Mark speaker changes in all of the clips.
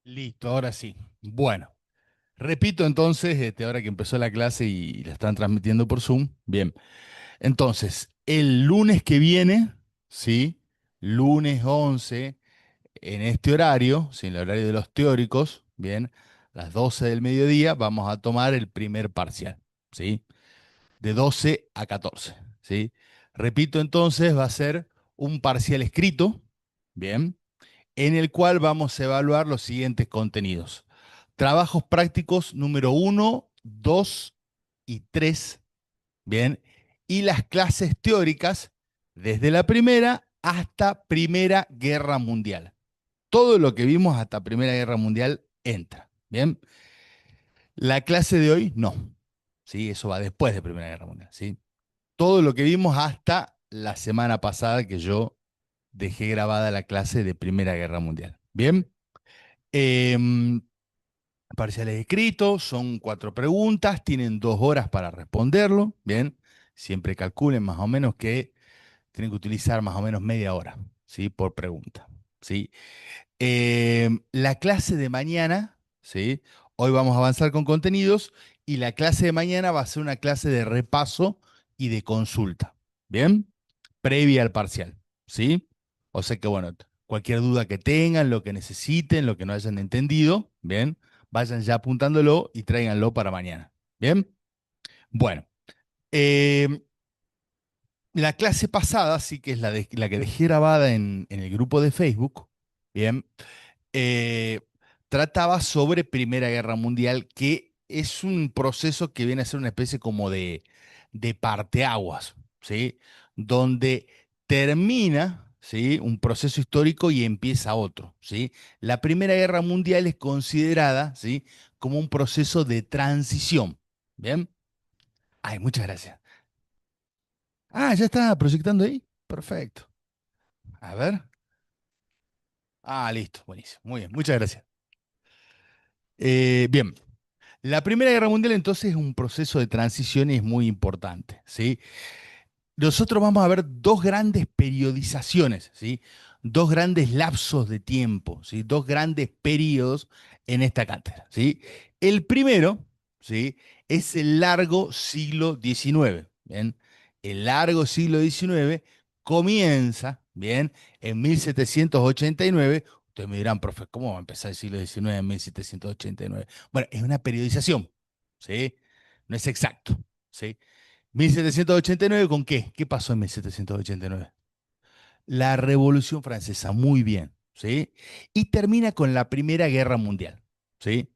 Speaker 1: Listo, ahora sí. Bueno, repito entonces, ahora que empezó la clase y la están transmitiendo por Zoom. Bien, entonces, el lunes que viene, ¿sí? Lunes 11 en este horario, ¿sí? En el horario de los teóricos, bien, las 12 del mediodía, vamos a tomar el primer parcial, ¿sí? De 12 a 14, ¿sí? Repito entonces, va a ser un parcial escrito, bien, en el cual vamos a evaluar los siguientes contenidos. Trabajos prácticos número uno, 2 y 3, ¿bien? Y las clases teóricas desde la primera hasta Primera Guerra Mundial. Todo lo que vimos hasta Primera Guerra Mundial entra, ¿bien? La clase de hoy no, ¿sí? Eso va después de Primera Guerra Mundial, ¿sí? Todo lo que vimos hasta la semana pasada que yo dejé grabada la clase de Primera Guerra Mundial, ¿bien? Em, Parciales escritos, son 4 preguntas, tienen 2 horas para responderlo, ¿bien? Siempre calculen más o menos que tienen que utilizar más o menos media hora, ¿sí? Por pregunta, ¿sí? La clase de mañana, ¿sí? Hoy vamos a avanzar con contenidos y la clase de mañana va a ser una clase de repaso y de consulta, ¿bien? Previa al parcial, ¿sí? O sea que, bueno, cualquier duda que tengan, lo que necesiten, lo que no hayan entendido, ¿bien? Vayan ya apuntándolo y tráiganlo para mañana, ¿bien? Bueno, eh, la clase pasada, sí que es la que dejé grabada en el grupo de Facebook, ¿bien? eh, Trataba sobre Primera Guerra Mundial, que es un proceso que viene a ser una especie como de parteaguas, ¿sí? Donde termina, ¿sí? Un proceso histórico y empieza otro, ¿sí? La Primera Guerra Mundial es considerada, ¿sí? Como un proceso de transición, ¿bien? Ay, muchas gracias. Ah, ya está proyectando ahí. Perfecto. A ver. Ah, listo, buenísimo. Muy bien, muchas gracias. Bien. La Primera Guerra Mundial entonces es un proceso de transición y es muy importante, ¿sí? Nosotros vamos a ver dos grandes periodizaciones, ¿sí? Dos grandes lapsos de tiempo, ¿sí? Dos grandes periodos en esta cátedra, ¿sí? El primero, ¿sí? Es el largo siglo XIX, ¿bien? El largo siglo XIX comienza, ¿bien? En 1789. Ustedes me dirán, profe, ¿cómo va a empezar el siglo XIX en 1789? Bueno, es una periodización, ¿sí? No es exacto, ¿sí? 1789, ¿con qué? ¿Qué pasó en 1789? La Revolución Francesa, muy bien, ¿sí? Y termina con la Primera Guerra Mundial, ¿sí?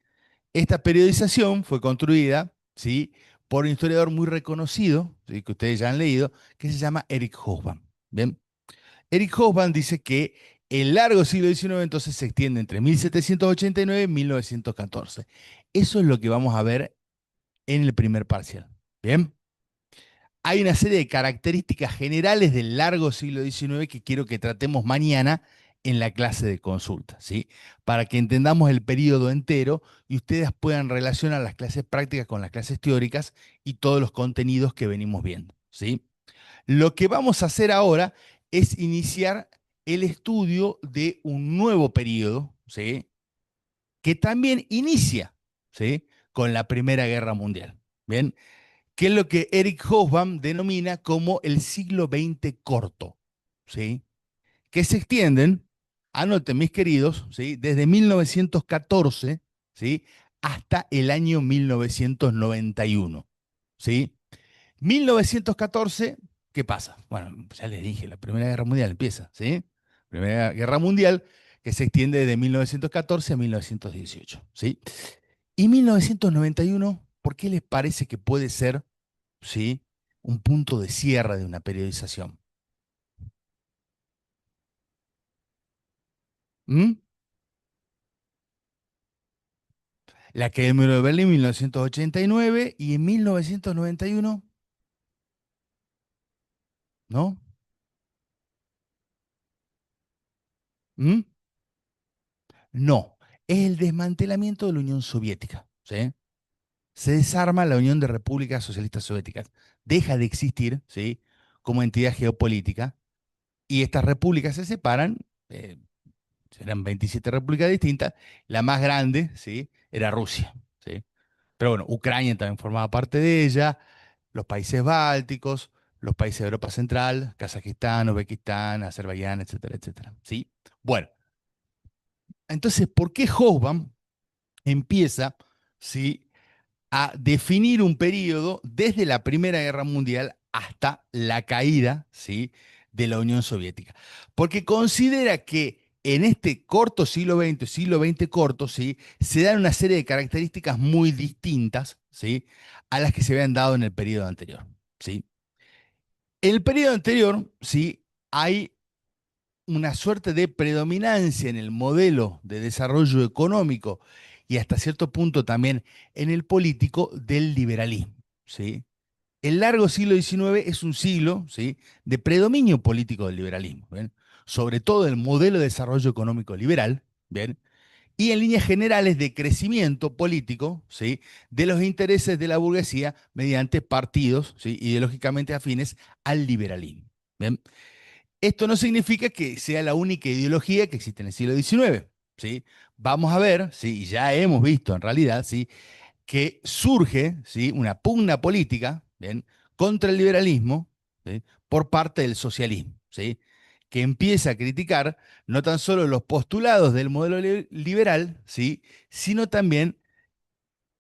Speaker 1: Esta periodización fue construida, ¿sí? Por un historiador muy reconocido, ¿sí? Que ustedes ya han leído, que se llama Eric Hobsbawm, ¿bien? Eric Hobsbawm dice que el largo siglo XIX entonces se extiende entre 1789 y 1914. Eso es lo que vamos a ver en el primer parcial, ¿bien? Hay una serie de características generales del largo siglo XIX que quiero que tratemos mañana en la clase de consulta, ¿sí? Para que entendamos el periodo entero y ustedes puedan relacionar las clases prácticas con las clases teóricas y todos los contenidos que venimos viendo, ¿sí? Lo que vamos a hacer ahora es iniciar el estudio de un nuevo periodo, ¿sí? Que también inicia, ¿sí? Con la Primera Guerra Mundial, ¿bien? Que es lo que Eric Hobsbawm denomina como el siglo XX corto, ¿sí? Que se extienden, anoten mis queridos, ¿sí? Desde 1914, ¿sí? Hasta el año 1991, ¿sí? 1914, ¿qué pasa? Bueno, ya les dije, la Primera Guerra Mundial empieza, ¿sí? Primera Guerra Mundial que se extiende de 1914 a 1918, ¿sí? Y 1991, ¿por qué les parece que puede ser, ¿sí? Un punto de cierre de una periodización? ¿Mm? La Academia de Berlín en 1989 y en 1991, ¿no? ¿Mm? No, es el desmantelamiento de la Unión Soviética, ¿sí? Se desarma la Unión de Repúblicas Socialistas Soviéticas. Deja de existir, ¿sí? Como entidad geopolítica y estas repúblicas se separan. eran 27 repúblicas distintas, la más grande, ¿sí? Era Rusia, ¿sí? Pero bueno, Ucrania también formaba parte de ella, los países bálticos, los países de Europa Central, Kazajistán, Uzbekistán, Azerbaiyán, etcétera, etcétera, ¿sí? Bueno, entonces, ¿por qué Hobsbawm empieza, ¿sí?, a definir un periodo desde la Primera Guerra Mundial hasta la caída, ¿sí?, de la Unión Soviética? Porque considera que en este corto siglo XX corto, ¿sí?, se dan una serie de características muy distintas, ¿sí?, a las que se habían dado en el periodo anterior, ¿sí? En el periodo anterior, ¿sí?, hay una suerte de predominancia en el modelo de desarrollo económico y hasta cierto punto también en el político del liberalismo, ¿sí? El largo siglo XIX es un siglo, ¿sí?, de predominio político del liberalismo, ¿bien? Sobre todo el modelo de desarrollo económico liberal, ¿bien? Y en líneas generales de crecimiento político, ¿sí?, de los intereses de la burguesía mediante partidos, ¿sí?, ideológicamente afines al liberalismo, ¿bien? Esto no significa que sea la única ideología que existe en el siglo XIX, ¿sí? Vamos a ver, ¿sí?, y ya hemos visto en realidad, ¿sí?, que surge, ¿sí?, una pugna política, ¿bien?, contra el liberalismo, ¿sí?, por parte del socialismo, ¿sí?, que empieza a criticar no tan solo los postulados del modelo liberal, ¿sí?, sino también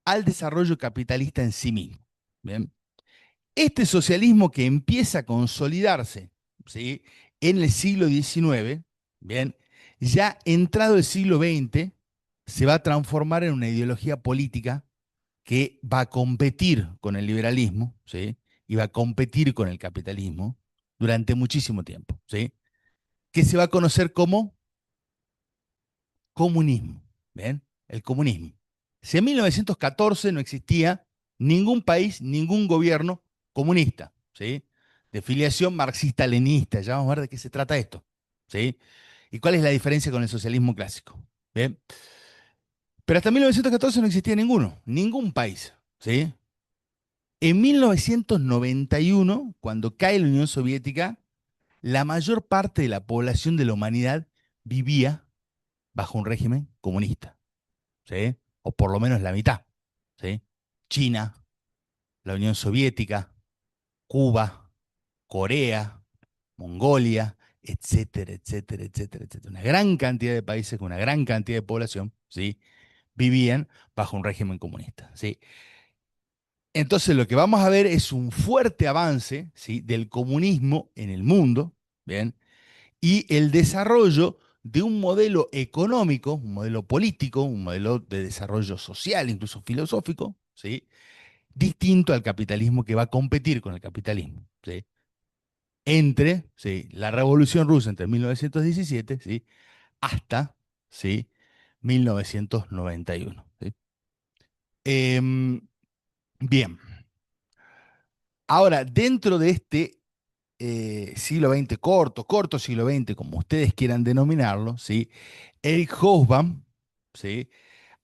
Speaker 1: al desarrollo capitalista en sí mismo. ¿Bien? Este socialismo que empieza a consolidarse, ¿sí?, en el siglo XIX, ¿bien?, ya entrado el siglo XX, se va a transformar en una ideología política que va a competir con el liberalismo, ¿sí?, y va a competir con el capitalismo durante muchísimo tiempo, ¿sí?, que se va a conocer como comunismo. ¿Bien? El comunismo. Si en 1914 no existía ningún país, ningún gobierno comunista, ¿sí?, de filiación marxista-leninista, ya vamos a ver de qué se trata esto, ¿sí? Y cuál es la diferencia con el socialismo clásico. ¿Bien? Pero hasta 1914 no existía ninguno, ningún país, ¿sí? En 1991, cuando cae la Unión Soviética, la mayor parte de la población de la humanidad vivía bajo un régimen comunista, ¿sí? O por lo menos la mitad, ¿sí? China, la Unión Soviética, Cuba, Corea, Mongolia, etcétera, etcétera, etcétera, etcétera. Una gran cantidad de países con una gran cantidad de población, ¿sí?, vivían bajo un régimen comunista, ¿sí? Entonces lo que vamos a ver es un fuerte avance, ¿sí?, del comunismo en el mundo, ¿bien?, y el desarrollo de un modelo económico, un modelo político, un modelo de desarrollo social, incluso filosófico, ¿sí?, distinto al capitalismo, que va a competir con el capitalismo, ¿sí?, entre, ¿sí?, la Revolución Rusa entre 1917, ¿sí?, hasta, ¿sí?, 1991, ¿sí? Em, bien, ahora, dentro de este siglo XX corto, corto siglo XX, como ustedes quieran denominarlo, ¿sí?, Eric Hobsbawm, ¿sí?,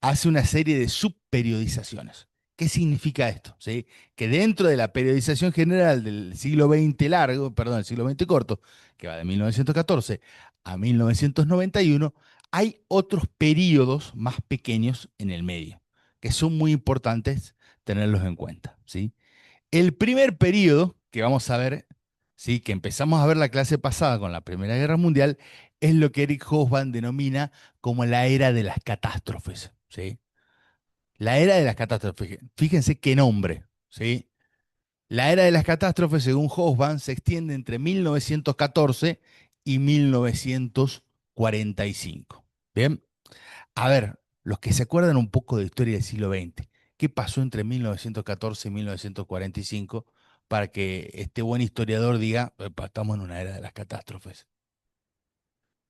Speaker 1: hace una serie de subperiodizaciones. ¿Qué significa esto? ¿Sí? Que dentro de la periodización general del siglo XX largo, perdón, el siglo XX corto, que va de 1914 a 1991, hay otros periodos más pequeños en el medio, que son muy importantes tenerlos en cuenta, ¿sí? El primer periodo que vamos a ver, ¿sí?, que empezamos a ver la clase pasada con la Primera Guerra Mundial, es lo que Eric Hobsbawm denomina como la era de las catástrofes, ¿sí? La era de las catástrofes. Fíjense qué nombre, ¿sí? La era de las catástrofes, según Hobsbawm, se extiende entre 1914 y 1945. Bien, a ver, los que se acuerdan un poco de historia del siglo XX, ¿qué pasó entre 1914 y 1945 para que este buen historiador diga: "Epa, estamos en una era de las catástrofes"?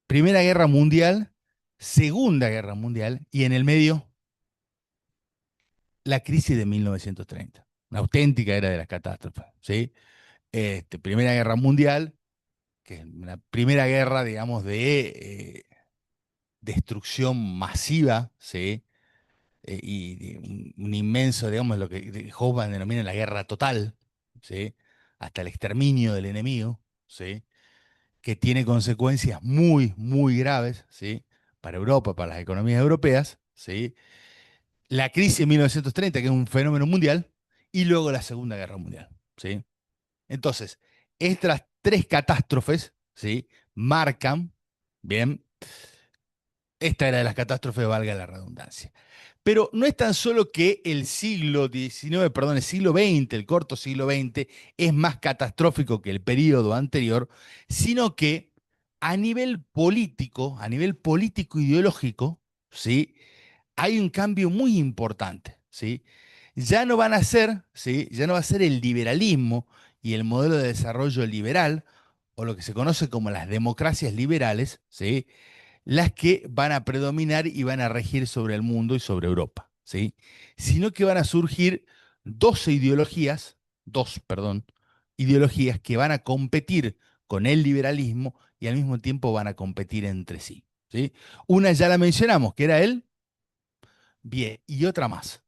Speaker 1: Primera Guerra Mundial, Segunda Guerra Mundial y en el medio la crisis de 1930. Una auténtica era de las catástrofes, ¿sí? Primera Guerra Mundial, que es una primera guerra, digamos, de destrucción masiva, ¿sí? Y un inmenso, digamos, lo que Hoffman denomina la guerra total, ¿sí?, hasta el exterminio del enemigo, ¿sí?, que tiene consecuencias muy, muy graves, ¿sí?, para Europa, para las economías europeas, ¿sí? La crisis de 1930, que es un fenómeno mundial, y luego la Segunda Guerra Mundial, ¿sí? Entonces, estas tres catástrofes, ¿sí? Marcan, bien, esta era de las catástrofes, valga la redundancia. Pero no es tan solo que el siglo XIX, perdón, el siglo XX, el corto siglo XX, es más catastrófico que el periodo anterior, sino que a nivel político ideológico, ¿sí? Hay un cambio muy importante, ¿sí? Ya no van a ser, ¿sí? Ya no va a ser el liberalismo y el modelo de desarrollo liberal, o lo que se conoce como las democracias liberales, ¿sí? Las que van a predominar y van a regir sobre el mundo y sobre Europa, ¿sí? Sino que van a surgir 12 ideologías, perdón, ideologías que van a competir con el liberalismo y al mismo tiempo van a competir entre sí, ¿sí? Una ya la mencionamos, que era el bien, y otra más,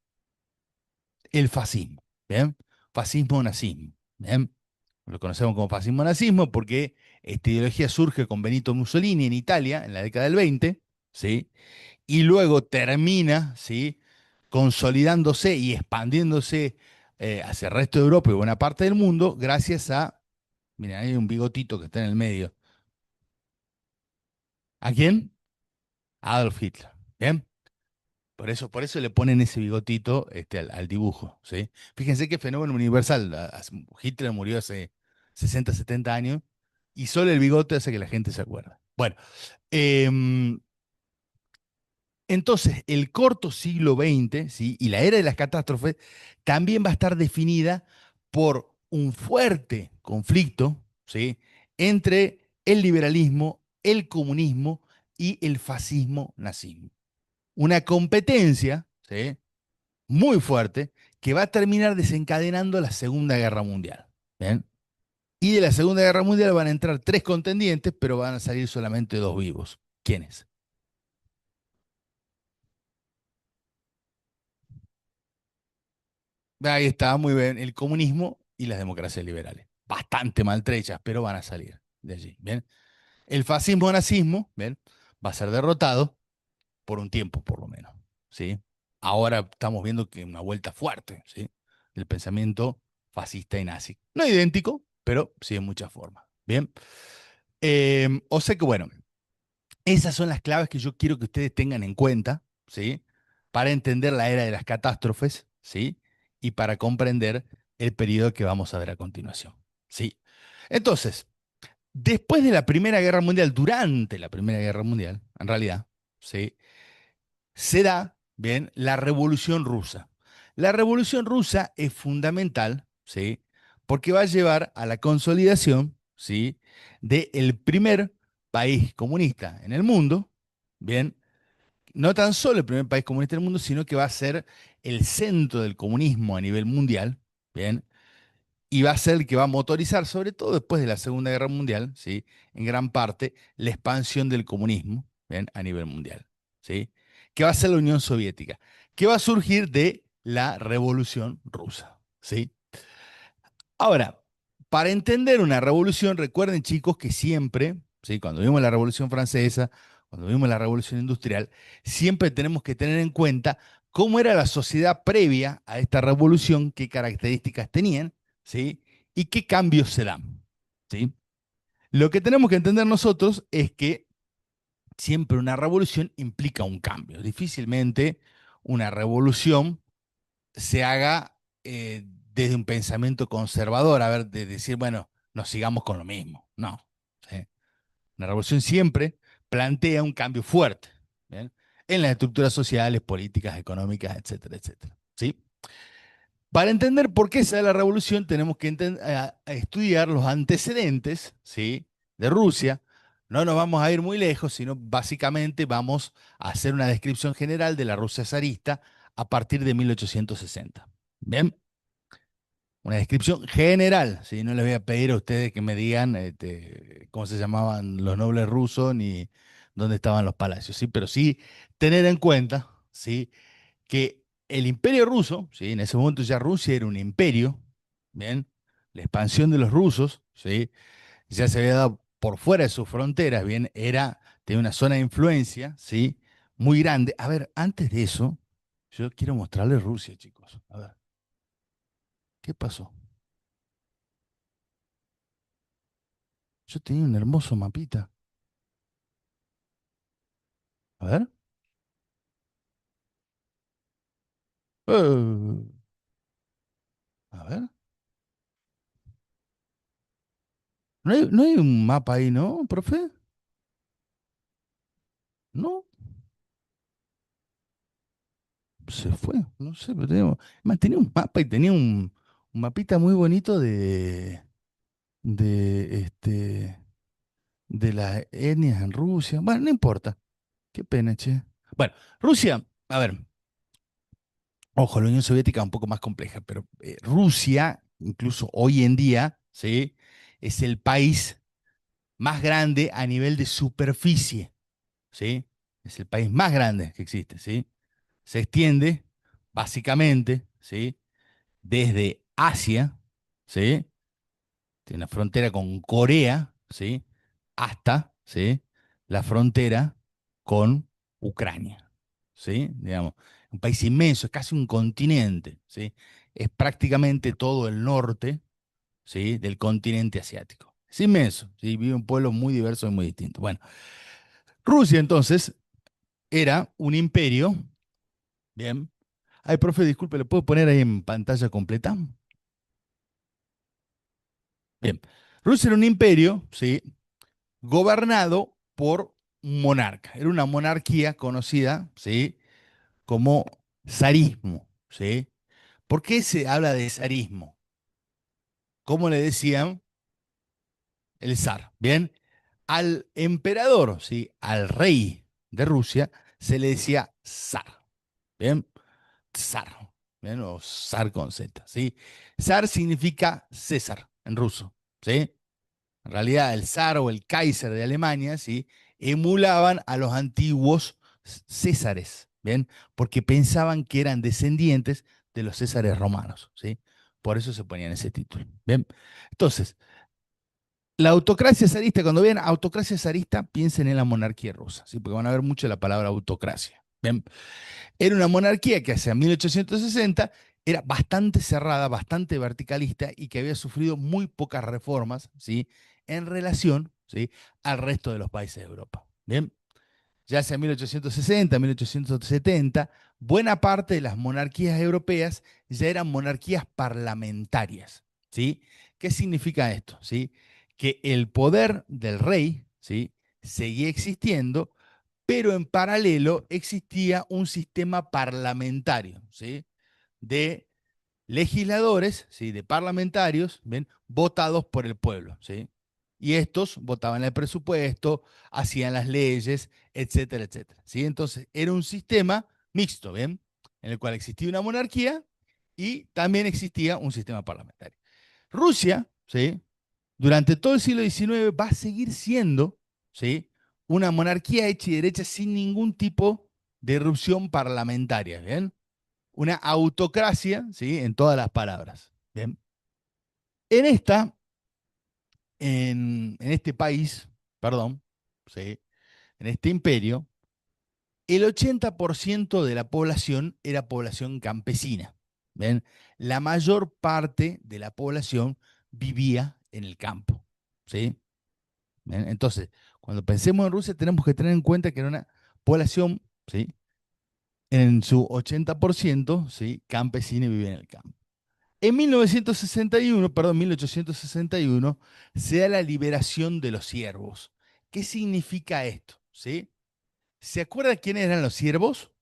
Speaker 1: el fascismo, ¿bien? Fascismo-nazismo, ¿bien? Lo conocemos como fascismo-nazismo porque esta ideología surge con Benito Mussolini en Italia en la década del 20, ¿sí? Y luego termina, ¿sí? Consolidándose y expandiéndose hacia el resto de Europa y buena parte del mundo gracias a, mira, hay un bigotito que está en el medio. ¿A quién? Adolf Hitler, ¿bien? Por eso le ponen ese bigotito al dibujo, ¿sí? Fíjense qué fenómeno universal. Hitler murió hace 60, 70 años y solo el bigote hace que la gente se acuerde. Bueno, em, entonces el corto siglo XX, ¿sí? Y la era de las catástrofes también va a estar definida por un fuerte conflicto, ¿sí? Entre el liberalismo, el comunismo y el fascismo-nazismo. Una competencia, ¿sí? Muy fuerte que va a terminar desencadenando la Segunda Guerra Mundial. ¿Bien? Y de la Segunda Guerra Mundial van a entrar tres contendientes, pero van a salir solamente dos vivos. ¿Quiénes? Ahí está, muy bien, el comunismo y las democracias liberales. Bastante maltrechas, pero van a salir de allí. ¿Bien? El fascismo-nazismo, ¿bien? Va a ser derrotado por un tiempo, por lo menos. ¿Sí? Ahora estamos viendo que una vuelta fuerte, ¿sí? Del pensamiento fascista y nazi. No idéntico, pero sí en muchas formas. Bien. O sea que, bueno, esas son las claves que yo quiero que ustedes tengan en cuenta, ¿sí? Para entender la era de las catástrofes, ¿sí? Y para comprender el periodo que vamos a ver a continuación, ¿sí? Entonces, después de la Primera Guerra Mundial, durante la Primera Guerra Mundial, en realidad, ¿sí? Se da, bien, la Revolución Rusa. La Revolución Rusa es fundamental, ¿sí? Porque va a llevar a la consolidación, ¿sí? Del primer país comunista en el mundo, bien, no tan solo el primer país comunista del mundo, sino que va a ser el centro del comunismo a nivel mundial, bien, y va a ser el que va a motorizar, sobre todo después de la Segunda Guerra Mundial, ¿sí? En gran parte, la expansión del comunismo, ¿bien? A nivel mundial, ¿sí? Que va a ser la Unión Soviética, que va a surgir de la Revolución Rusa, ¿sí? Ahora, para entender una revolución, recuerden chicos que siempre, ¿sí? Cuando vimos la Revolución Francesa, cuando vimos la Revolución Industrial, siempre tenemos que tener en cuenta cómo era la sociedad previa a esta revolución, qué características tenían, ¿sí? Y qué cambios se dan, ¿sí? Lo que tenemos que entender nosotros es que siempre una revolución implica un cambio. Difícilmente una revolución se haga desde un pensamiento conservador, a ver, de decir, bueno, nos sigamos con lo mismo. No. ¿Sí? Una revolución siempre plantea un cambio fuerte, ¿bien? En las estructuras sociales, políticas, económicas, etcétera, etcétera. ¿Sí? Para entender por qué se da la revolución, tenemos que a estudiar los antecedentes, ¿sí? De Rusia. No nos vamos a ir muy lejos, sino básicamente vamos a hacer una descripción general de la Rusia zarista a partir de 1860. ¿Bien? Una descripción general, ¿sí? No les voy a pedir a ustedes que me digan cómo se llamaban los nobles rusos ni dónde estaban los palacios, ¿sí? Pero sí tener en cuenta, ¿sí? Que el imperio ruso, ¿sí? En ese momento ya Rusia era un imperio, ¿bien? La expansión de los rusos, ¿sí? Ya se había dado por fuera de sus fronteras, ¿bien? Era Tiene una zona de influencia, ¿sí? Muy grande. A ver, antes de eso, yo quiero mostrarles Rusia, chicos. A ver, ¿qué pasó? Yo tenía un hermoso mapita. A ver. Eh, a ver. No hay un mapa ahí, ¿no, profe? No, se fue. No sé, pero tenía un mapa y tenía un mapita muy bonito de de las etnias en Rusia. Bueno, no importa. Qué pena, che. Bueno, Rusia, a ver, ojo, la Unión Soviética es un poco más compleja, pero Rusia, incluso hoy en día, ¿sí? Es el país más grande a nivel de superficie, ¿sí? Es el país más grande que existe, ¿sí? Se extiende, básicamente, ¿sí? Desde Asia, ¿sí? Tiene una frontera con Corea, ¿sí? Hasta, ¿sí? La frontera con Ucrania, ¿sí? Digamos, un país inmenso, es casi un continente, ¿sí? Es prácticamente todo el norte, ¿sí? Del continente asiático. Es inmenso, ¿sí? Vive un pueblo muy diverso y muy distinto. Bueno, Rusia entonces era un imperio, ¿bien? Ay, profe, disculpe, ¿le puedo poner ahí en pantalla completa? Bien. Rusia era un imperio, ¿sí? Gobernado por un monarca. Era una monarquía conocida, ¿sí? Como zarismo, ¿sí? ¿Por qué se habla de zarismo? ¿Cómo le decían? El zar, ¿bien? Al emperador, ¿sí? Al rey de Rusia se le decía zar, ¿bien? Zar, ¿bien? O zar con Z, ¿sí? Zar significa César en ruso, ¿sí? En realidad, el zar o el Kaiser de Alemania, ¿sí? Emulaban a los antiguos césares, ¿bien? Porque pensaban que eran descendientes de los césares romanos, ¿sí? Por eso se ponían ese título, ¿bien? Entonces, la autocracia zarista, cuando vean autocracia zarista, piensen en la monarquía rusa, ¿sí? Porque van a ver mucho la palabra autocracia, ¿bien? Era una monarquía que hacia 1860 era bastante cerrada, bastante verticalista y que había sufrido muy pocas reformas, ¿sí? En relación, ¿sí? Al resto de los países de Europa. Bien, ya hacia 1860, 1870, buena parte de las monarquías europeas ya eran monarquías parlamentarias, ¿sí? ¿Qué significa esto? ¿Sí? Que el poder del rey, ¿sí? Seguía existiendo, pero en paralelo existía un sistema parlamentario, ¿sí? De legisladores, ¿sí? De parlamentarios, ¿ven? Votados por el pueblo, ¿sí? Y estos votaban el presupuesto, hacían las leyes, etcétera, etcétera, ¿sí? Entonces era un sistema mixto, ¿ven? En el cual existía una monarquía y también existía un sistema parlamentario. Rusia, ¿sí? Durante todo el siglo XIX va a seguir siendo, ¿sí? Una monarquía hecha y derecha sin ningún tipo de irrupción parlamentaria, ¿bien? Una autocracia, ¿sí? En todas las palabras, ¿bien? En esta, en este país, perdón, ¿sí? En este imperio, el 80% de la población era población campesina, ¿ven? La mayor parte de la población vivía en el campo, ¿sí? ¿Ven? Entonces, cuando pensemos en Rusia, tenemos que tener en cuenta que era una población, ¿sí? En su 80%, ¿sí? Campesina y vivía en el campo. En 1961, perdón, 1861, se da la liberación de los siervos. ¿Qué significa esto? ¿Sí? ¿Se acuerdan quiénes eran los siervos?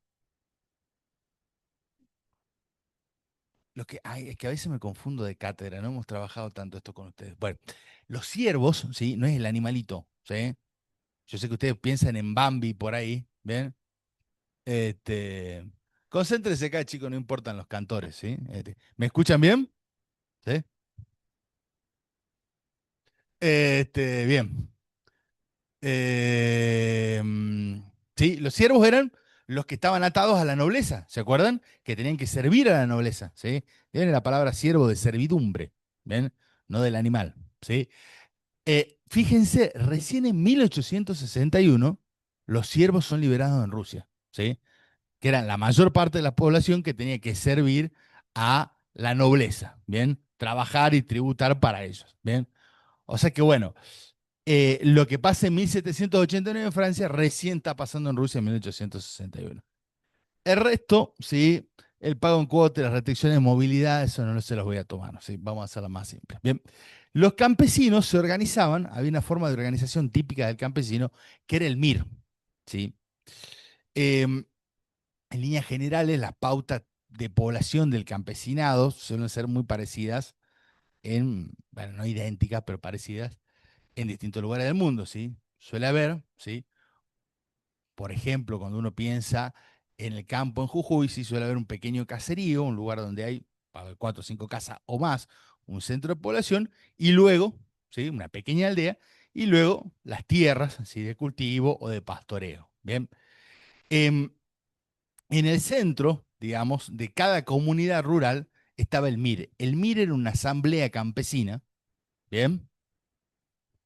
Speaker 1: Es que a veces me confundo de cátedra, no hemos trabajado tanto esto con ustedes. Bueno, los siervos, ¿sí? No es el animalito, ¿sí? Yo sé que ustedes piensan en Bambi por ahí, ¿ven? Este, concéntrese acá, chicos, no importan los cantores, ¿sí? ¿Me escuchan bien? ¿Sí? Bien. Eh, mm, sí, los siervos eran los que estaban atados a la nobleza, ¿se acuerdan? Que tenían que servir a la nobleza, ¿sí? Viene la palabra siervo de servidumbre, ¿ven? No del animal, ¿sí? Fíjense, recién en 1861 los siervos son liberados en Rusia, ¿sí? Que eran la mayor parte de la población que tenía que servir a la nobleza, ¿bien? Trabajar y tributar para ellos, ¿bien? O sea que bueno, lo que pasa en 1789 en Francia recién está pasando en Rusia en 1861. El resto, sí, el pago en cuotas, las restricciones de movilidad, eso no se los voy a tomar, ¿sí? Vamos a hacerlo más simple. Bien, los campesinos se organizaban, había una forma de organización típica del campesino, que era el MIR, ¿sí? Em, en líneas generales, las pautas de población del campesinado suelen ser muy parecidas bueno, no idénticas, pero parecidas en distintos lugares del mundo, ¿sí? Suele haber, ¿sí? Por ejemplo, cuando uno piensa en el campo en Jujuy, sí suele haber un pequeño caserío, un lugar donde hay para ver, cuatro o cinco casas o más, un centro de población, y luego, ¿sí? Una pequeña aldea, y luego las tierras, ¿sí? De cultivo o de pastoreo. Bien. Em, en el centro, digamos, de cada comunidad rural estaba el MIR. El MIR era una asamblea campesina, ¿bien?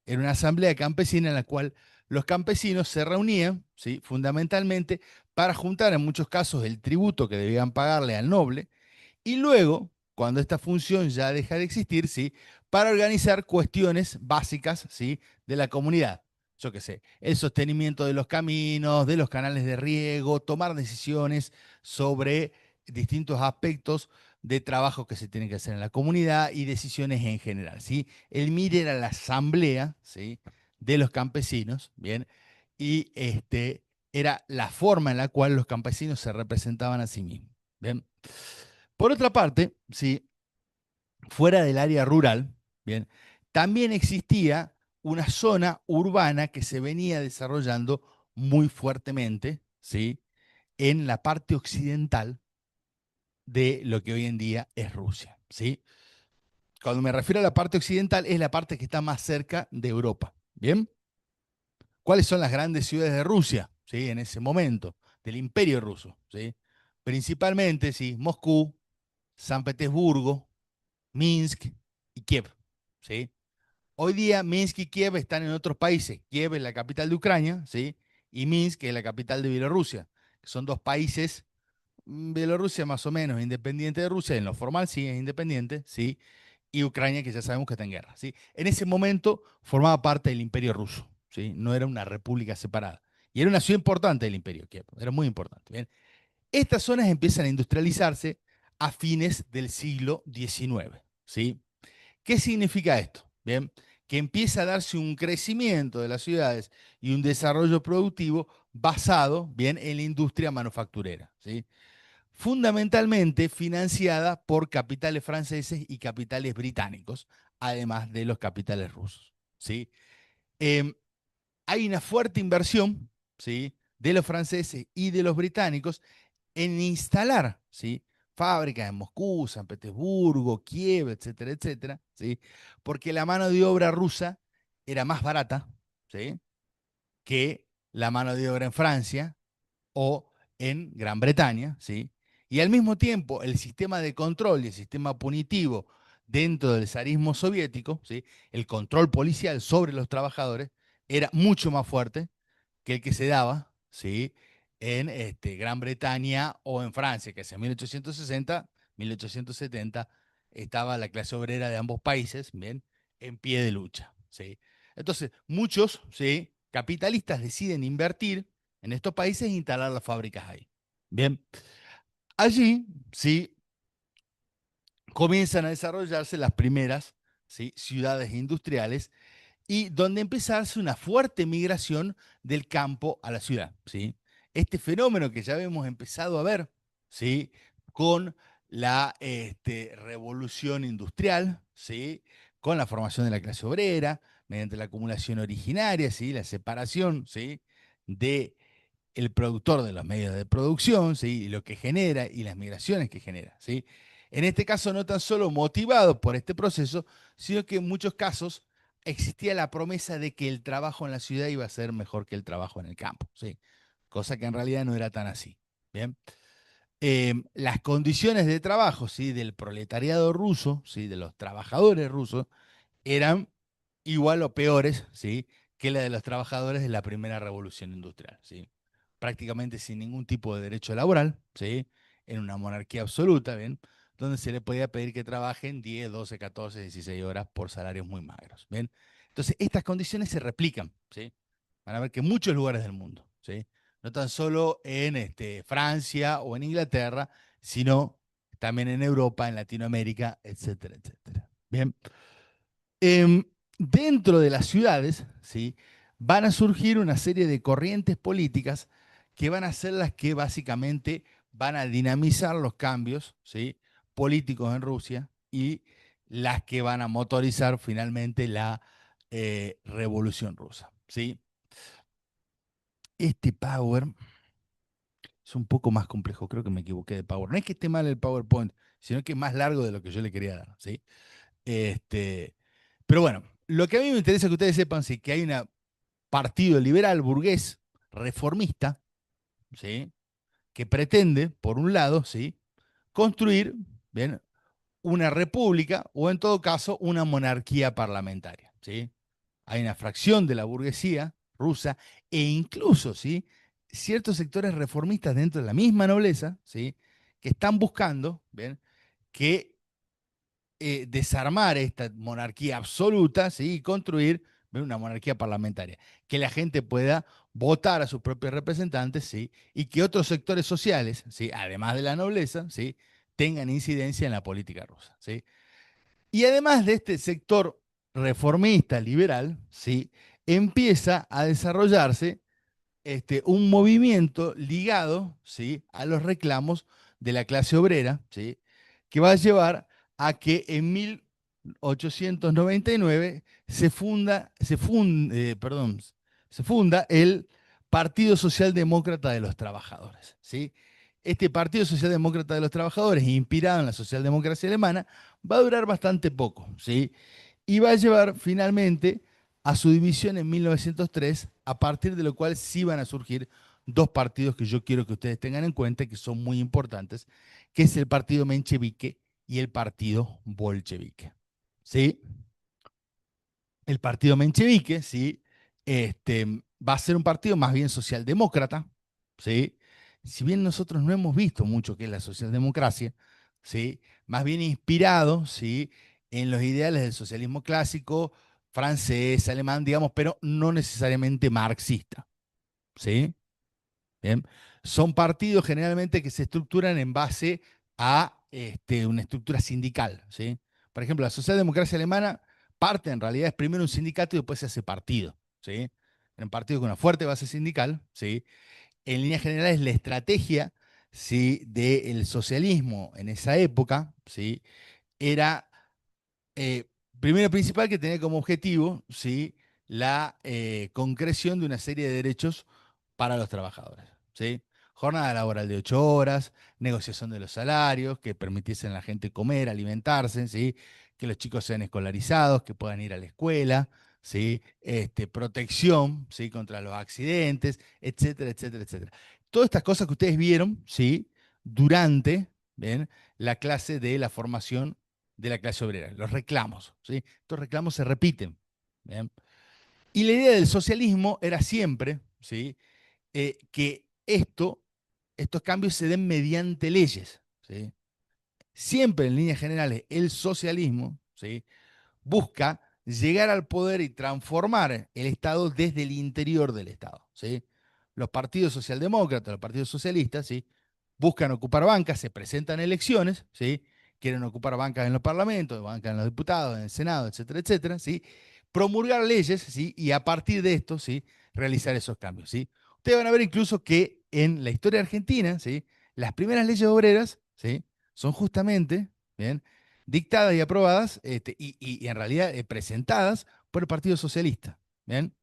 Speaker 1: Era una asamblea campesina en la cual los campesinos se reunían, ¿sí? Fundamentalmente para juntar en muchos casos el tributo que debían pagarle al noble y luego, cuando esta función ya deja de existir, ¿sí? Para organizar cuestiones básicas, ¿sí? De la comunidad. Yo qué sé, el sostenimiento de los caminos, de los canales de riego, tomar decisiones sobre distintos aspectos de trabajo que se tienen que hacer en la comunidad y decisiones en general, ¿sí? El MIR era la asamblea, ¿sí? De los campesinos, ¿bien? Y era la forma en la cual los campesinos se representaban a sí mismos, ¿bien? Por otra parte, ¿sí? Fuera del área rural, ¿bien? También existía una zona urbana que se venía desarrollando muy fuertemente, ¿sí? En la parte occidental de lo que hoy en día es Rusia, ¿sí? Cuando me refiero a la parte occidental, es la parte que está más cerca de Europa, ¿bien? ¿Cuáles son las grandes ciudades de Rusia, ¿sí? En ese momento, del Imperio Ruso, ¿sí? Principalmente, ¿sí? Moscú, San Petersburgo, Minsk y Kiev, ¿sí? Hoy día Minsk y Kiev están en otros países. Kiev es la capital de Ucrania, ¿sí? Y Minsk es la capital de Bielorrusia. Son dos países, Bielorrusia más o menos independiente de Rusia, en lo formal sí es independiente, ¿sí? Y Ucrania que ya sabemos que está en guerra, ¿sí? En ese momento formaba parte del Imperio Ruso, ¿sí? No era una república separada. Y era una ciudad importante del Imperio, Kiev, era muy importante, ¿bien? Estas zonas empiezan a industrializarse a fines del siglo XIX, ¿sí? ¿Qué significa esto? Bien, que empieza a darse un crecimiento de las ciudades y un desarrollo productivo basado, bien, en la industria manufacturera, ¿sí? Fundamentalmente financiada por capitales franceses y capitales británicos, además de los capitales rusos, ¿sí? Em, Hay una fuerte inversión, ¿sí? De los franceses y de los británicos en instalar, ¿sí? Fábricas en Moscú, San Petersburgo, Kiev, etcétera, etcétera, ¿sí? Porque la mano de obra rusa era más barata, ¿sí? Que la mano de obra en Francia o en Gran Bretaña, ¿sí? Y al mismo tiempo, el sistema de control y el sistema punitivo dentro del zarismo soviético, ¿sí? El control policial sobre los trabajadores era mucho más fuerte que el que se daba, ¿sí? En Gran Bretaña o en Francia, que hacia 1860, 1870 estaba la clase obrera de ambos países, ¿bien? En pie de lucha, ¿sí? Entonces, muchos, ¿sí? Capitalistas deciden invertir en estos países e instalar las fábricas ahí. Bien, allí, ¿sí? Comienzan a desarrollarse las primeras, ¿sí? Ciudades industriales y donde empieza a darse una fuerte migración del campo a la ciudad, ¿sí? Este fenómeno que ya hemos empezado a ver, ¿sí? Con la revolución industrial, ¿sí? Con la formación de la clase obrera, mediante la acumulación originaria, ¿sí? La separación, ¿sí? De el productor de los medios de producción, ¿sí? Y lo que genera y las migraciones que genera, ¿sí? En este caso no tan solo motivado por este proceso, sino que en muchos casos existía la promesa de que el trabajo en la ciudad iba a ser mejor que el trabajo en el campo, ¿sí? Cosa que en realidad no era tan así, ¿bien? Las condiciones de trabajo, ¿sí? Del proletariado ruso, ¿sí? De los trabajadores rusos, eran igual o peores, ¿sí? que la de los trabajadores de la primera revolución industrial, ¿sí? Prácticamente sin ningún tipo de derecho laboral, ¿sí? En una monarquía absoluta, ¿bien? Donde se le podía pedir que trabajen 10, 12, 14, 16 horas por salarios muy magros, ¿bien? Entonces, estas condiciones se replican, ¿sí? Van a ver que en muchos lugares del mundo, ¿sí? No tan solo en Francia o en Inglaterra, sino también en Europa, en Latinoamérica, etcétera, etcétera. Bien. Em, Dentro de las ciudades, ¿sí? Van a surgir una serie de corrientes políticas que van a ser las que básicamente van a dinamizar los cambios, ¿sí? Políticos en Rusia y las que van a motorizar finalmente la revolución rusa, ¿sí? Este Power es un poco más complejo, creo que me equivoqué de Power. No es que esté mal el PowerPoint, sino que es más largo de lo que yo le quería dar, ¿sí? Este, pero bueno, lo que a mí me interesa que ustedes sepan es que hay un partido liberal burgués reformista, ¿sí? Que pretende, por un lado, ¿sí? Construir, ¿bien? Una república o en todo caso una monarquía parlamentaria, ¿sí? Hay una fracción de la burguesía rusa e incluso, ¿sí? Ciertos sectores reformistas dentro de la misma nobleza, ¿sí? Que están buscando, ¿bien? Que desarmar esta monarquía absoluta, ¿sí? Y construir una monarquía parlamentaria, que la gente pueda votar a sus propios representantes, ¿sí? Y que otros sectores sociales, ¿sí? Además de la nobleza, ¿sí? Tengan incidencia en la política rusa, ¿sí? Y además de este sector reformista, liberal, ¿sí? Empieza a desarrollarse un movimiento ligado, ¿sí? A los reclamos de la clase obrera, ¿sí? Que va a llevar a que en 1899 se funda el Partido Socialdemócrata de los Trabajadores, ¿sí? Este Partido Socialdemócrata de los Trabajadores, inspirado en la socialdemocracia alemana, va a durar bastante poco, ¿sí? Y va a llevar finalmente a su división en 1903, a partir de lo cual sí van a surgir dos partidos que yo quiero que ustedes tengan en cuenta, que son muy importantes, que es el partido menchevique y el partido bolchevique. ¿Sí? El partido menchevique, ¿sí? Va a ser un partido más bien socialdemócrata, ¿sí? Si bien nosotros no hemos visto mucho que es la socialdemocracia, ¿sí? Más bien inspirado, ¿sí? En los ideales del socialismo clásico, francés, alemán, digamos, pero no necesariamente marxista, ¿sí? Bien. Son partidos generalmente que se estructuran en base a una estructura sindical, ¿sí? Por ejemplo, la socialdemocracia alemana parte en realidad es primero un sindicato y después se hace partido, ¿sí? Un partido con una fuerte base sindical, ¿sí? En líneas generales, la estrategia, ¿sí? Del socialismo en esa época, ¿sí? Era eh, primero principal que tenía como objetivo, ¿sí? La concreción de una serie de derechos para los trabajadores, ¿sí? Jornada laboral de 8 horas, negociación de los salarios, que permitiesen a la gente comer, alimentarse, ¿sí? Que los chicos sean escolarizados, que puedan ir a la escuela, ¿sí? Protección, ¿sí? Contra los accidentes, etcétera, etcétera, etcétera. Todas estas cosas que ustedes vieron, ¿sí? Durante, ¿bien? La clase de la formación de la clase obrera, los reclamos, ¿sí? Estos reclamos se repiten, ¿bien? Y la idea del socialismo era siempre, ¿sí? Que estos cambios se den mediante leyes, ¿sí? Siempre en líneas generales el socialismo, ¿sí? Busca llegar al poder y transformar el Estado desde el interior del Estado, ¿sí? Los partidos socialdemócratas, los partidos socialistas, ¿sí? Buscan ocupar bancas, se presentan elecciones, ¿sí? Quieren ocupar bancas en los parlamentos, bancas en los diputados, en el Senado, etcétera, etcétera, ¿sí? Promulgar leyes, ¿sí? Y a partir de esto, ¿sí? Realizar esos cambios, ¿sí? Ustedes van a ver incluso que en la historia argentina, ¿sí? Las primeras leyes obreras, ¿sí? Son justamente, ¿bien? Dictadas y aprobadas, y en realidad presentadas por el Partido Socialista, ¿bien?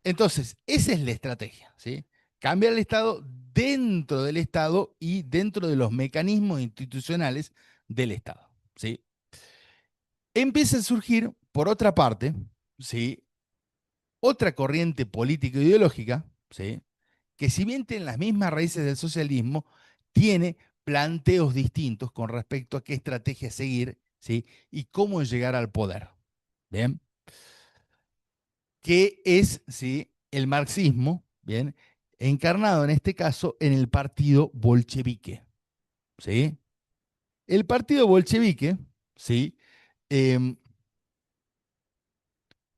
Speaker 1: Entonces, esa es la estrategia, ¿sí? Cambiar el Estado dentro del Estado y dentro de los mecanismos institucionales del Estado, ¿sí? Empieza a surgir, por otra parte, ¿sí? Otra corriente política e ideológica, ¿sí? Que si bien tiene las mismas raíces del socialismo, tiene planteos distintos con respecto a qué estrategia seguir, ¿sí? Y cómo llegar al poder. ¿Bien? que es, ¿sí?, el marxismo, bien, encarnado en este caso en el partido bolchevique, ¿sí? El partido bolchevique, ¿sí? Em,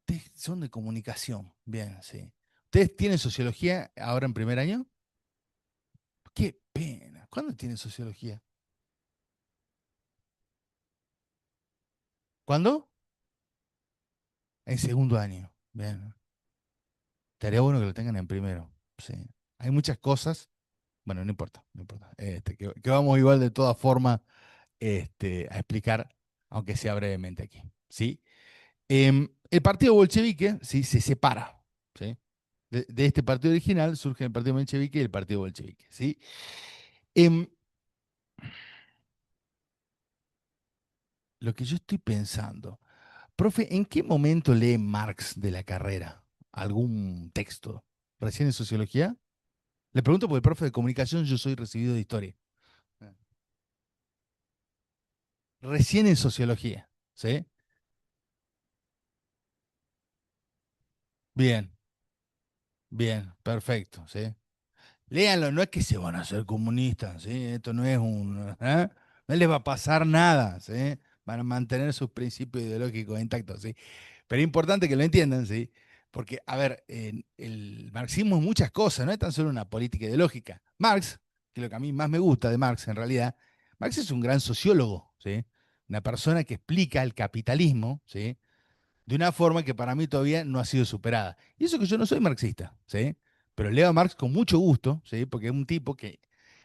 Speaker 1: Ustedes son de comunicación, bien, sí. ¿Ustedes tienen sociología ahora en primer año? Qué pena. ¿Cuándo tienen sociología? ¿Cuándo? En segundo año. Bien. Estaría bueno que lo tengan en primero. Sí. Hay muchas cosas. Bueno, no importa, no importa. Que vamos igual de todas formas a explicar, aunque sea brevemente aquí. ¿Sí? El partido bolchevique, ¿sí?, se separa. ¿Sí? De este partido original surge el partido bolchevique y el partido bolchevique. ¿Sí? Em, lo que yo estoy pensando, profe, ¿en qué momento lee Marx de la carrera? ¿Algún texto? ¿Recién en sociología? Le pregunto porque el profe de comunicación, yo soy recibido de historia. Recién en sociología, ¿sí? Bien, bien, perfecto, ¿sí? Léanlo, no es que se van a hacer comunistas, ¿sí? Esto no es un... ¿eh? No les va a pasar nada, ¿sí? Van a mantener sus principios ideológicos intactos, ¿sí? Pero es importante que lo entiendan, ¿sí? Porque, a ver, el marxismo es muchas cosas, no es tan solo una política ideológica. Marx, que es lo que a mí más me gusta de Marx en realidad, Marx es un gran sociólogo, ¿sí? Una persona que explica el capitalismo, ¿sí?, de una forma que para mí todavía no ha sido superada. Y eso que yo no soy marxista, ¿sí? Pero leo a Marx con mucho gusto, ¿sí? Porque es un tipo que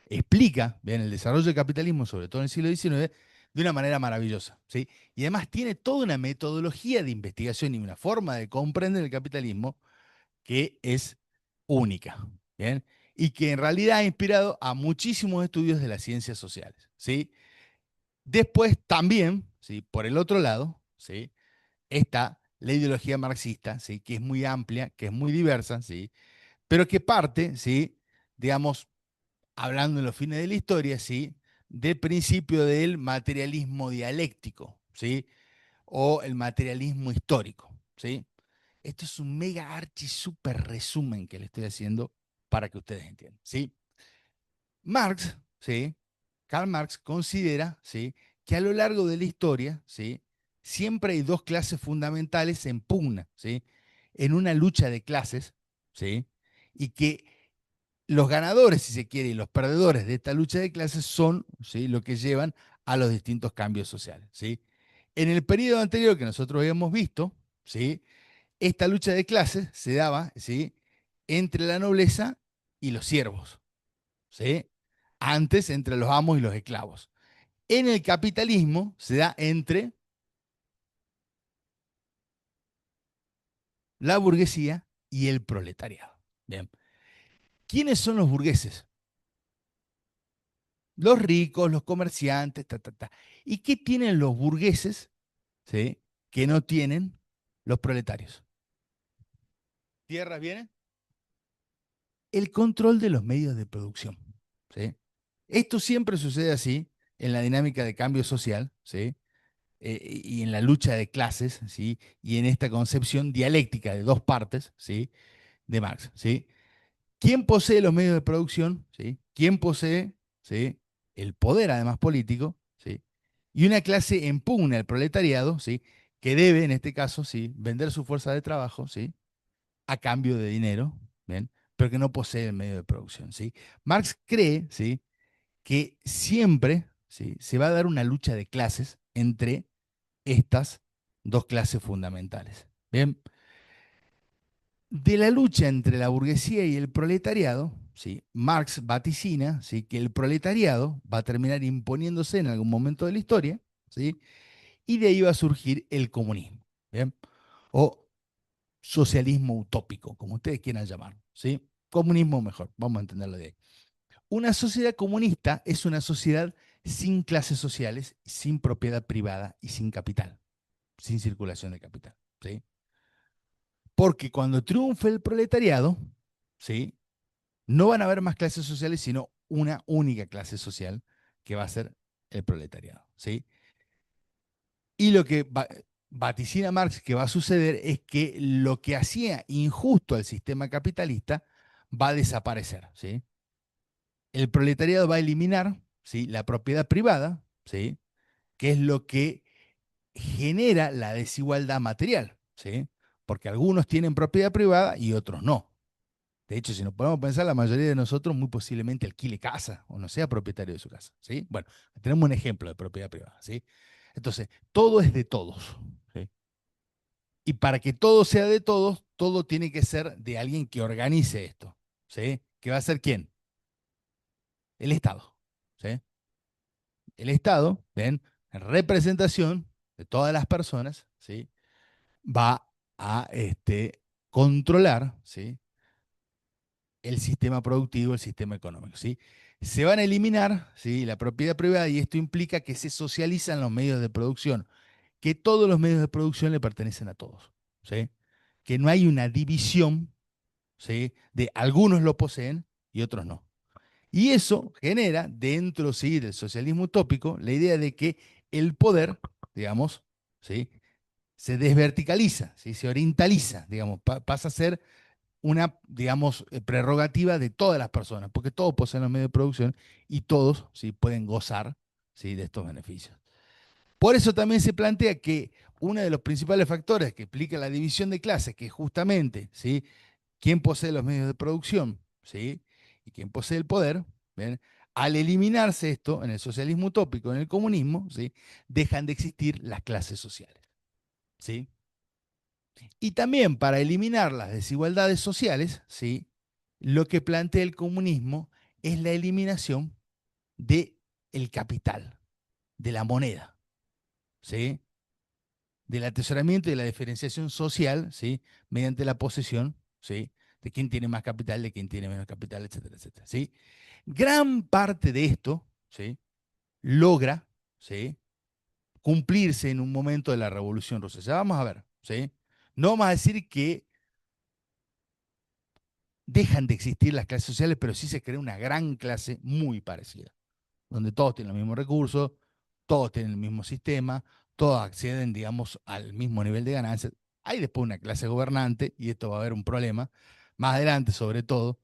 Speaker 1: explica bien el desarrollo del capitalismo, sobre todo en el siglo XIX, de una manera maravillosa, ¿sí? Y además tiene toda una metodología de investigación y una forma de comprender el capitalismo que es única, ¿bien? Y que en realidad ha inspirado a muchísimos estudios de las ciencias sociales, ¿sí? Después también, ¿sí?, por el otro lado, ¿sí?, está la ideología marxista, ¿sí?, que es muy amplia, que es muy diversa, ¿sí?, pero que parte, ¿sí?, digamos, hablando en los fines de la historia, ¿sí?, del principio del materialismo dialéctico, ¿sí?, o el materialismo histórico, ¿sí? Esto es un mega archi super resumen que le estoy haciendo para que ustedes entiendan, ¿sí? Marx, ¿sí?, Karl Marx considera, ¿sí?, que a lo largo de la historia, ¿sí?, siempre hay dos clases fundamentales en pugna, ¿sí?, en una lucha de clases, ¿sí?, y que los ganadores, si se quiere, y los perdedores de esta lucha de clases son, ¿sí?, lo que llevan a los distintos cambios sociales, ¿sí? En el periodo anterior que nosotros habíamos visto, ¿sí?, esta lucha de clases se daba, ¿sí?, entre la nobleza y los siervos, ¿sí? Antes entre los amos y los esclavos. En el capitalismo se da entre la burguesía y el proletariado. Bien. ¿Quiénes son los burgueses? Los ricos, los comerciantes, ta, ta, ta. ¿Y qué tienen los burgueses, ¿sí?, que no tienen los proletarios? ¿Tierras vienen? El control de los medios de producción, ¿sí? Esto siempre sucede así en la dinámica de cambio social, ¿sí?, y en la lucha de clases, ¿sí?, y en esta concepción dialéctica de dos partes, ¿sí?, de Marx, ¿sí? ¿Quién posee los medios de producción? ¿Sí? ¿Quién posee, ¿sí?, el poder, además político? ¿Sí? Y una clase en pugna, el proletariado, ¿sí?, que debe, en este caso, ¿sí?, vender su fuerza de trabajo, ¿sí?, a cambio de dinero, ¿bien?, pero que no posee el medio de producción, ¿sí? Marx cree, ¿sí?, que siempre, ¿sí?, se va a dar una lucha de clases entre estas dos clases fundamentales. Bien, de la lucha entre la burguesía y el proletariado, ¿sí?, Marx vaticina, ¿sí?, que el proletariado va a terminar imponiéndose en algún momento de la historia, ¿sí?, y de ahí va a surgir el comunismo, ¿bien?, o socialismo utópico, como ustedes quieran llamarlo, ¿sí? Comunismo mejor, vamos a entenderlo de ahí. Una sociedad comunista es una sociedad sin clases sociales, sin propiedad privada y sin capital, sin circulación de capital, ¿sí? Porque cuando triunfe el proletariado, ¿sí?, no van a haber más clases sociales, sino una única clase social que va a ser el proletariado, ¿sí? Y lo que va, vaticina Marx que va a suceder es que lo que hacía injusto al sistema capitalista va a desaparecer, ¿sí? El proletariado va a eliminar, ¿sí?, la propiedad privada, ¿sí?, que es lo que genera la desigualdad material, ¿sí? Porque algunos tienen propiedad privada y otros no. De hecho, si nos podemos pensar, la mayoría de nosotros muy posiblemente alquile casa o no sea propietario de su casa, ¿sí? Bueno, tenemos un ejemplo de propiedad privada, ¿sí? Entonces, todo es de todos, ¿sí? Y para que todo sea de todos, todo tiene que ser de alguien que organice esto, ¿sí? ¿Que va a ser quién? El Estado, ¿sí? El Estado, ¿ven? En representación de todas las personas, ¿sí?, va a controlar, ¿sí?, el sistema productivo, el sistema económico, ¿sí? Se van a eliminar, ¿sí?, la propiedad privada y esto implica que se socializan los medios de producción, que todos los medios de producción le pertenecen a todos, ¿sí? Que no hay una división, ¿sí?, de algunos lo poseen y otros no. Y eso genera dentro, sí, del socialismo utópico la idea de que el poder, digamos, ¿sí?, se desverticaliza, ¿sí?, se orientaliza, digamos, pasa a ser una, digamos, prerrogativa de todas las personas, porque todos poseen los medios de producción y todos, ¿sí?, pueden gozar, ¿sí?, de estos beneficios. Por eso también se plantea que uno de los principales factores que explica la división de clases, que es justamente, ¿sí?, quién posee los medios de producción, ¿sí?, y quién posee el poder, ¿ven?, al eliminarse esto en el socialismo utópico, en el comunismo, ¿sí?, dejan de existir las clases sociales, ¿sí? Y también para eliminar las desigualdades sociales, ¿sí?, lo que plantea el comunismo es la eliminación del capital, de la moneda, ¿sí?, del atesoramiento y de la diferenciación social, ¿sí?, mediante la posesión, ¿sí?, de quién tiene más capital, de quién tiene menos capital, etcétera, etcétera, ¿sí? Gran parte de esto, ¿sí?, logra, ¿sí?, cumplirse en un momento de la Revolución Rusa. Ya vamos a ver, ¿sí? No vamos a decir que dejan de existir las clases sociales, pero sí se crea una gran clase muy parecida, donde todos tienen los mismos recursos, todos tienen el mismo sistema, todos acceden, digamos, al mismo nivel de ganancias. Hay después una clase gobernante, y esto va a haber un problema, más adelante sobre todo,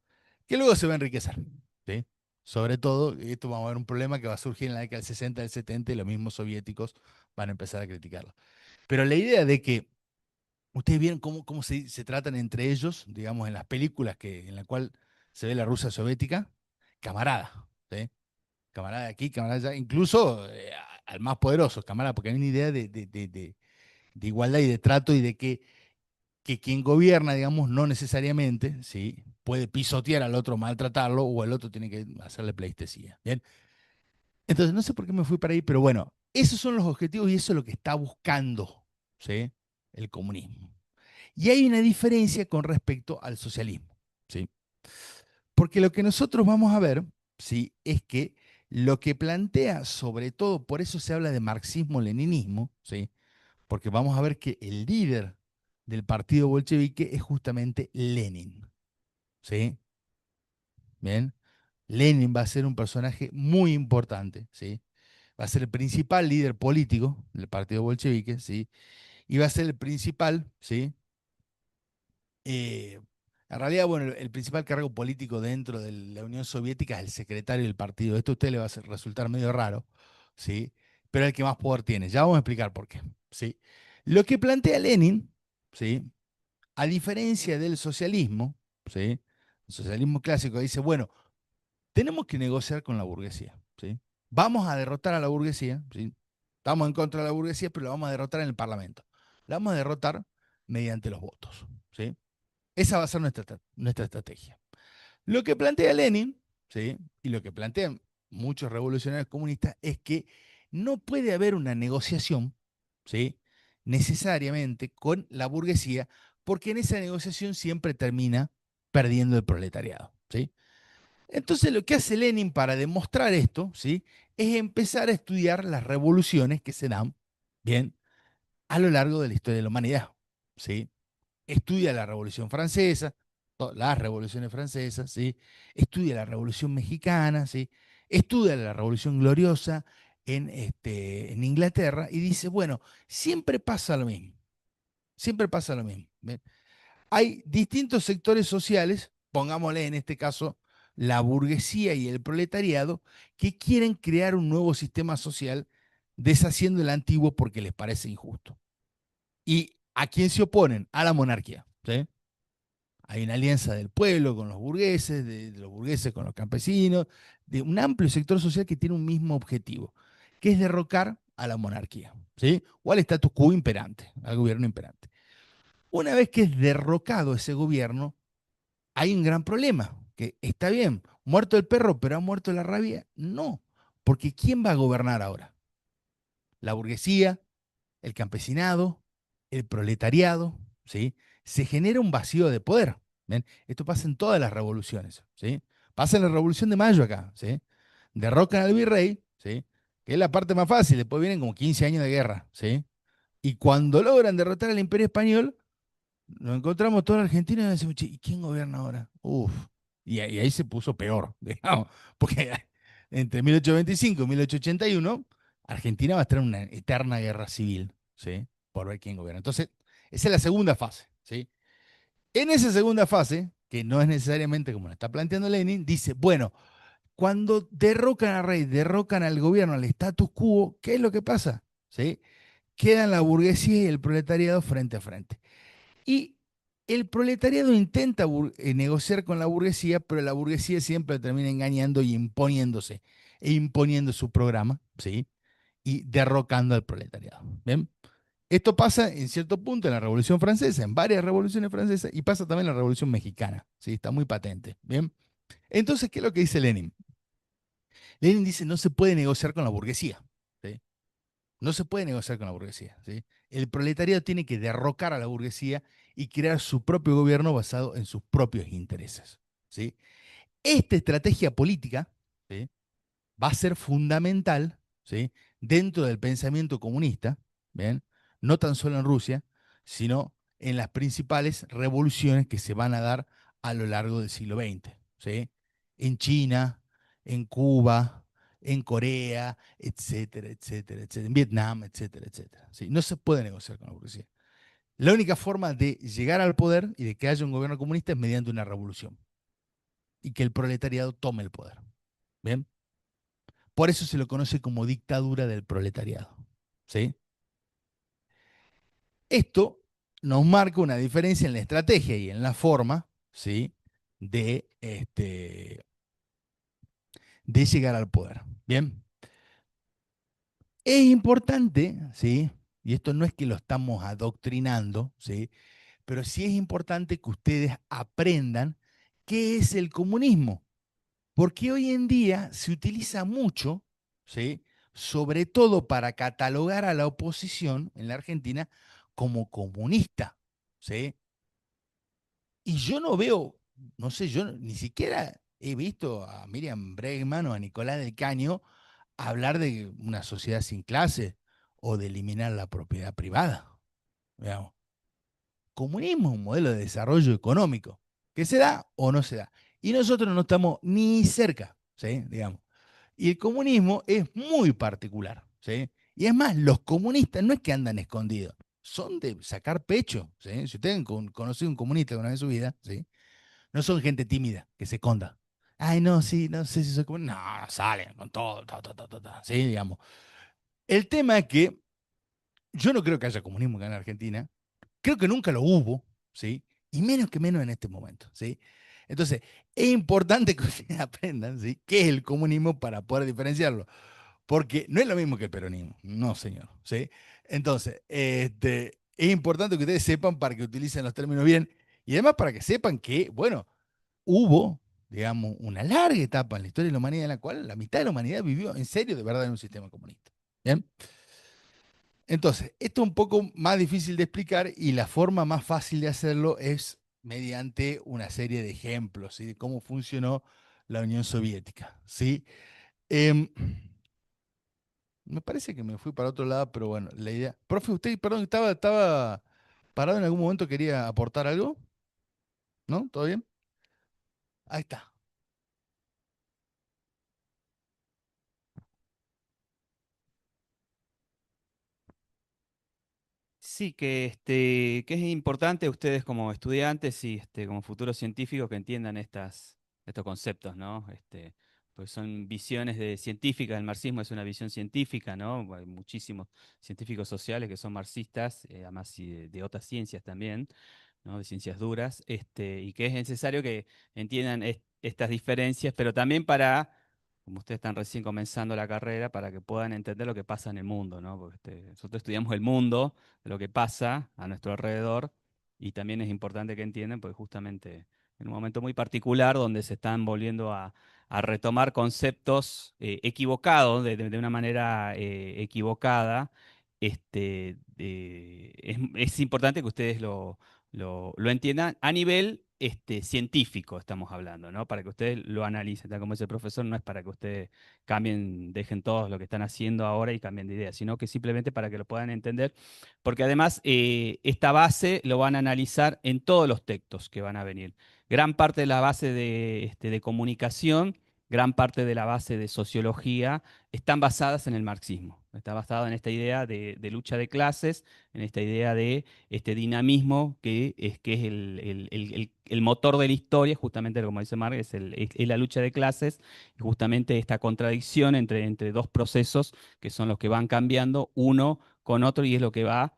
Speaker 1: que luego se va a enriquecer, ¿sí? Sobre todo, esto va a haber un problema que va a surgir en la década del 60, del 70, y los mismos soviéticos van a empezar a criticarlo. Pero la idea de que ustedes vieron cómo se tratan entre ellos, digamos, en las películas en la cual se ve la Rusia soviética, camarada, ¿sí? Camarada de aquí, camarada de allá, incluso al más poderoso, camarada, porque hay una idea de igualdad y de trato y de que quien gobierna, digamos, no necesariamente, ¿sí?, puede pisotear al otro, maltratarlo, o el otro tiene que hacerle pleitesía. ¿Bien? Entonces, no sé por qué me fui para ahí, pero bueno, esos son los objetivos y eso es lo que está buscando, ¿sí?, el comunismo. Y hay una diferencia con respecto al socialismo, ¿sí? Porque lo que nosotros vamos a ver, ¿sí?, es que lo que plantea, sobre todo, por eso se habla de marxismo-leninismo, ¿sí?, porque vamos a ver que el líder del partido bolchevique es justamente Lenin, ¿sí? Bien, Lenin va a ser un personaje muy importante, ¿sí? Va a ser el principal líder político del partido bolchevique, ¿sí? Y va a ser el principal, ¿sí?, Eh, en realidad, bueno, el principal cargo político dentro de la Unión Soviética es el secretario del partido. Esto a usted le va a resultar medio raro, ¿sí? Pero es el que más poder tiene. Ya vamos a explicar por qué, ¿sí? Lo que plantea Lenin, ¿sí?, a diferencia del socialismo, ¿sí?, el socialismo clásico dice, bueno, tenemos que negociar con la burguesía, ¿sí? Vamos a derrotar a la burguesía, ¿sí? Estamos en contra de la burguesía, pero la vamos a derrotar en el Parlamento. La vamos a derrotar mediante los votos, ¿sí? Esa va a ser nuestra estrategia. Lo que plantea Lenin, ¿sí?, y lo que plantean muchos revolucionarios comunistas es que no puede haber una negociación, ¿sí?, necesariamente con la burguesía, porque en esa negociación siempre termina perdiendo el proletariado, ¿sí? Entonces lo que hace Lenin para demostrar esto, ¿sí?, es empezar a estudiar las revoluciones que se dan, bien, a lo largo de la historia de la humanidad, ¿sí? Estudia la Revolución Francesa, las revoluciones francesas, ¿sí?, estudia la Revolución Mexicana, ¿sí?, estudia la Revolución Gloriosa, en Inglaterra y dice, bueno, siempre pasa lo mismo, siempre pasa lo mismo. ¿Ven? Hay distintos sectores sociales, pongámosle en este caso la burguesía y el proletariado, que quieren crear un nuevo sistema social deshaciendo el antiguo porque les parece injusto. ¿Y a quién se oponen? A la monarquía. ¿Sí? Hay una alianza del pueblo con los burgueses, de los burgueses con los campesinos, de un amplio sector social que tiene un mismo objetivo, que es derrocar a la monarquía, ¿sí? O al status quo imperante, al gobierno imperante. Una vez que es derrocado ese gobierno, hay un gran problema, que está bien, muerto el perro, pero ha muerto la rabia. No, porque ¿quién va a gobernar ahora? La burguesía, el campesinado, el proletariado, ¿sí? Se genera un vacío de poder. ¿Ven? Esto pasa en todas las revoluciones, ¿sí? Pasa en la Revolución de Mayo acá, ¿sí? Derrocan al virrey, ¿sí? Que es la parte más fácil, después vienen como 15 años de guerra, ¿sí? Y cuando logran derrotar al Imperio Español, nos encontramos toda la Argentina y decimos, "Che, ¿y quién gobierna ahora? Uf. Y ahí se puso peor, digamos, porque entre 1825 y 1881, Argentina va a estar en una eterna guerra civil, ¿sí? Por ver quién gobierna. Entonces, esa es la segunda fase, ¿sí? En esa segunda fase, que no es necesariamente como lo está planteando Lenin, dice, bueno, cuando derrocan al rey, derrocan al gobierno, al status quo, ¿qué es lo que pasa? ¿Sí? Quedan la burguesía y el proletariado frente a frente. Y el proletariado intenta negociar con la burguesía, pero la burguesía siempre termina engañando y imponiéndose, e imponiendo su programa, ¿sí? Y derrocando al proletariado. ¿Bien? Esto pasa en cierto punto en la Revolución Francesa, en varias revoluciones francesas, y pasa también en la Revolución Mexicana, ¿sí? Está muy patente. ¿Bien? Entonces, ¿qué es lo que dice Lenin? Lenin dice no se puede negociar con la burguesía, ¿sí? No se puede negociar con la burguesía, ¿sí? El proletariado tiene que derrocar a la burguesía y crear su propio gobierno basado en sus propios intereses, ¿sí? Esta estrategia política, ¿sí? Va a ser fundamental, ¿sí? Dentro del pensamiento comunista, ¿bien? No tan solo en Rusia, sino en las principales revoluciones que se van a dar a lo largo del siglo XX, ¿sí? En China, en Cuba, en Corea, etcétera, etcétera, etcétera, en Vietnam, etcétera, etcétera. ¿Sí? No se puede negociar con la burguesía. La única forma de llegar al poder y de que haya un gobierno comunista es mediante una revolución y que el proletariado tome el poder. ¿Bien? Por eso se lo conoce como dictadura del proletariado. ¿Sí? Esto nos marca una diferencia en la estrategia y en la forma, ¿sí? de llegar al poder. Bien. Es importante, ¿sí? Y esto no es que lo estamos adoctrinando, ¿sí? Pero sí es importante que ustedes aprendan qué es el comunismo. Porque hoy en día se utiliza mucho, ¿sí? Sobre todo para catalogar a la oposición en la Argentina como comunista, ¿sí? Y yo no veo, no sé, yo ni siquiera he visto a Miriam Bregman o a Nicolás del Caño hablar de una sociedad sin clase o de eliminar la propiedad privada. Digamos. Comunismo es un modelo de desarrollo económico que se da o no se da. Y nosotros no estamos ni cerca, ¿sí? Digamos. Y el comunismo es muy particular, ¿sí? Y es más, los comunistas no es que andan escondidos, son de sacar pecho, ¿sí? Si ustedes han conocido un comunista alguna vez en su vida, ¿sí? No son gente tímida que se esconda. Ay, no, sí, no sé si soy comunista. No, no, salen con todo, ¿sí? Digamos. El tema es que yo no creo que haya comunismo acá en Argentina, creo que nunca lo hubo, ¿sí? Y menos que menos en este momento, ¿sí? Entonces, es importante que ustedes aprendan, ¿sí? ¿Qué es el comunismo para poder diferenciarlo? Porque no es lo mismo que el peronismo, no, señor, ¿sí? Entonces, es importante que ustedes sepan para que utilicen los términos bien y además para que sepan que, bueno, hubo, digamos, una larga etapa en la historia de la humanidad en la cual la mitad de la humanidad vivió en serio de verdad en un sistema comunista. ¿Bien? Entonces, esto es un poco más difícil de explicar y la forma más fácil de hacerlo es mediante una serie de ejemplos, ¿sí? De cómo funcionó la Unión Soviética, ¿sí? Em, me parece que me fui para otro lado, pero bueno, la idea. Profe, usted, perdón, estaba parado en algún momento, quería aportar algo, ¿no? ¿Todo bien? Ahí está.
Speaker 2: Sí, que es importante ustedes como estudiantes y como futuros científicos que entiendan estos conceptos, ¿no? Pues son visiones científicas, el marxismo es una visión científica, ¿no? Hay muchísimos científicos sociales que son marxistas, además y de otras ciencias también, ¿no? De ciencias duras, y que es necesario que entiendan estas diferencias, pero también para, como ustedes están recién comenzando la carrera, para que puedan entender lo que pasa en el mundo, ¿no? Porque nosotros estudiamos el mundo, de lo que pasa a nuestro alrededor, y también es importante que entiendan, porque justamente en un momento muy particular donde se están volviendo a retomar conceptos equivocados, de una manera equivocada, es importante que ustedes lo entiendan a nivel científico, estamos hablando, ¿no? Para que ustedes lo analicen, tal como dice el profesor, no es para que ustedes cambien, dejen todos lo que están haciendo ahora y cambien de idea, sino que simplemente para que lo puedan entender, porque además esta base lo van a analizar en todos los textos que van a venir. Gran parte de la base de comunicación, gran parte de la base de sociología, están basadas en el marxismo. Está basada en esta idea de lucha de clases, en esta idea de este dinamismo que es el motor de la historia, justamente como dice Marx, es la lucha de clases, y justamente esta contradicción entre dos procesos que son los que van cambiando uno con otro y es lo que va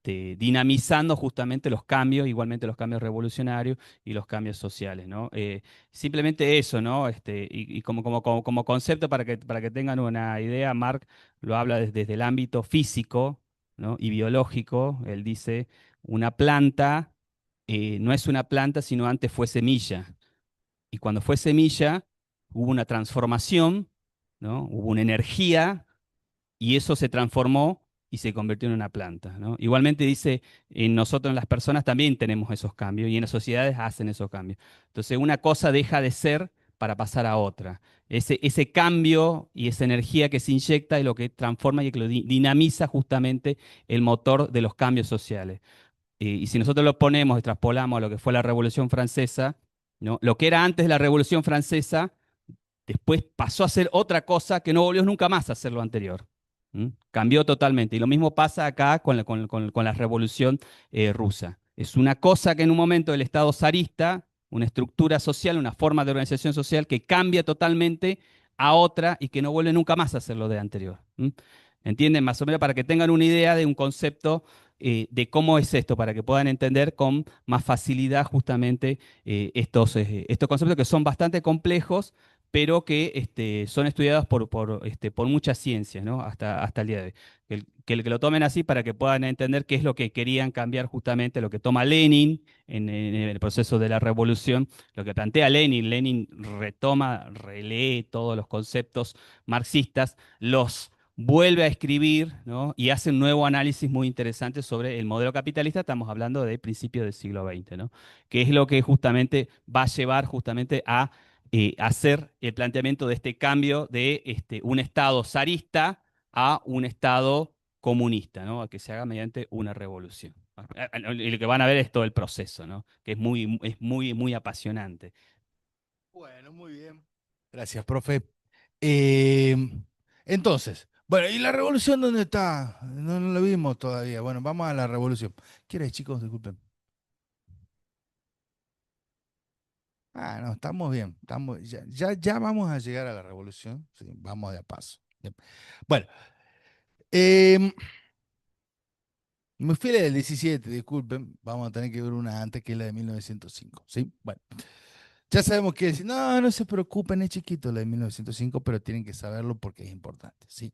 Speaker 2: dinamizando justamente los cambios, igualmente los cambios revolucionarios y los cambios sociales, ¿no? Simplemente eso, ¿no? Y como concepto para que tengan una idea, Marx lo habla desde el ámbito físico, ¿no? Y biológico. Él dice, una planta no es una planta, sino antes fue semilla. Y cuando fue semilla, hubo una transformación, ¿no? Hubo una energía y eso se transformó y se convirtió en una planta, ¿no? Igualmente dice, en nosotros, en las personas, también tenemos esos cambios y en las sociedades hacen esos cambios. Entonces, una cosa deja de ser para pasar a otra. Ese cambio y esa energía que se inyecta es lo que transforma y que lo dinamiza justamente el motor de los cambios sociales. Y si nosotros lo ponemos, extrapolamos a lo que fue la Revolución Francesa, ¿no? Lo que era antes de la Revolución Francesa, después pasó a ser otra cosa que no volvió nunca más a ser lo anterior. ¿Mm? Cambió totalmente. Y lo mismo pasa acá con la Revolución rusa. Es una cosa que en un momento el Estado zarista, una estructura social, una forma de organización social que cambia totalmente a otra y que no vuelve nunca más a ser lo de anterior. ¿Mm? ¿Entienden? Más o menos para que tengan una idea de un concepto de cómo es esto, para que puedan entender con más facilidad justamente estos conceptos que son bastante complejos, pero que son estudiados por muchas ciencias, ¿no? Hasta el día de hoy. Que lo tomen así para que puedan entender qué es lo que querían cambiar justamente, lo que toma Lenin en el proceso de la revolución, lo que plantea Lenin. Lenin retoma, relee todos los conceptos marxistas, los vuelve a escribir, ¿no? Y hace un nuevo análisis muy interesante sobre el modelo capitalista. Estamos hablando de principios del siglo XX, ¿no? Que es lo que justamente va a llevar justamente a hacer el planteamiento de este cambio de un Estado zarista a un Estado comunista, ¿no? A que se haga mediante una revolución. Y lo que van a ver es todo el proceso, ¿no? Que muy apasionante.
Speaker 1: Bueno, muy bien. Gracias, profe. Eh, entonces, bueno, ¿y la revolución dónde está? No, no lo vimos todavía. Bueno, vamos a la revolución. ¿Quieres, chicos? Disculpen. Ah, no, estamos bien. Ya vamos a llegar a la revolución. Sí, vamos de a paso. Bien. Bueno, em, me fui a la del 17, disculpen. Vamos a tener que ver una antes que es la de 1905. ¿Sí? Bueno, ya sabemos qué decir. No, no se preocupen, es chiquito la de 1905, pero tienen que saberlo porque es importante. ¿Sí?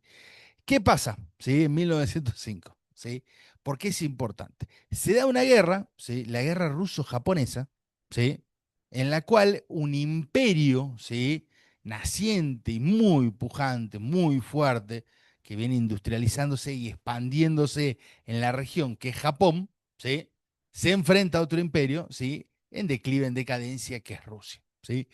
Speaker 1: ¿Qué pasa? ¿Sí? En 1905, ¿sí? ¿Por qué es importante? Se da una guerra, ¿sí? La guerra ruso-japonesa, ¿sí? En la cual un imperio, ¿sí? Naciente y muy pujante, muy fuerte, que viene industrializándose y expandiéndose en la región, que es Japón, ¿sí? Se enfrenta a otro imperio, ¿sí? En declive, en decadencia, que es Rusia, ¿sí?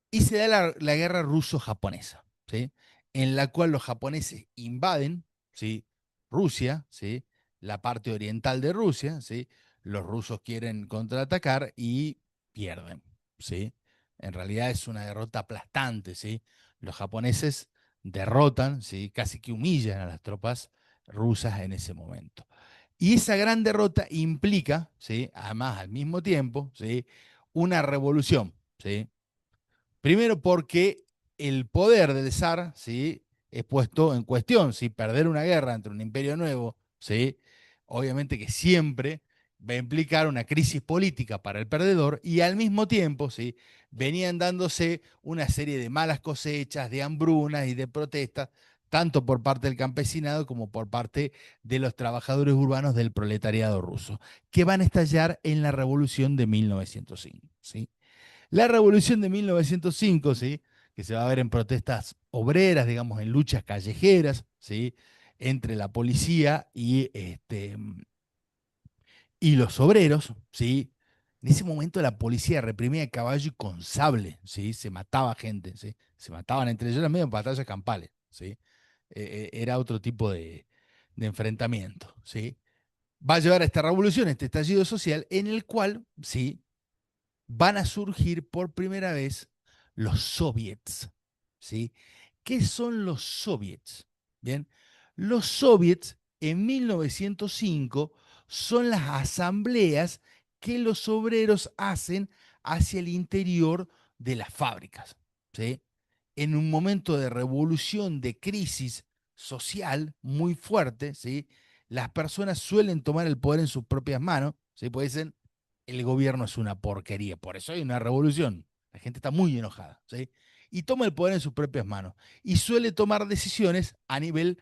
Speaker 1: Y se da la guerra ruso-japonesa, ¿sí? En la cual los japoneses invaden, ¿sí? Rusia, ¿sí? La parte oriental de Rusia, ¿sí? Los rusos quieren contraatacar y pierden, ¿sí? En realidad es una derrota aplastante, ¿sí? Los japoneses derrotan, ¿sí? Casi que humillan a las tropas rusas en ese momento. Y esa gran derrota implica, ¿sí? Además, al mismo tiempo, ¿sí? Una revolución, ¿sí? Primero porque el poder del zar, ¿sí? Es puesto en cuestión. Si perder una guerra entre un imperio nuevo, ¿sí? Obviamente que siempre va a implicar una crisis política para el perdedor y al mismo tiempo, ¿sí? Venían dándose una serie de malas cosechas, de hambrunas y de protestas, tanto por parte del campesinado como por parte de los trabajadores urbanos del proletariado ruso, que van a estallar en la revolución de 1905, ¿sí? La revolución de 1905, ¿sí? Que se va a ver en protestas obreras, digamos, en luchas callejeras, ¿sí? Entre la policía y los obreros, ¿sí? En ese momento la policía reprimía a caballo y con sable, ¿sí? Se mataba gente, ¿sí? Se mataban entre ellos, medio en batallas campales, ¿sí? Era otro tipo de enfrentamiento, ¿sí? Va a llevar a esta revolución, este estallido social, en el cual, ¿sí? Van a surgir por primera vez los soviets. ¿Sí? ¿Qué son los soviets? Bien, los soviets en 1905 son las asambleas que los obreros hacen hacia el interior de las fábricas. ¿Sí? En un momento de revolución, de crisis social muy fuerte, ¿sí? Las personas suelen tomar el poder en sus propias manos, ¿sí? Porque dicen, el gobierno es una porquería, por eso hay una revolución. La gente está muy enojada, ¿sí? Y toma el poder en sus propias manos. Y suele tomar decisiones a nivel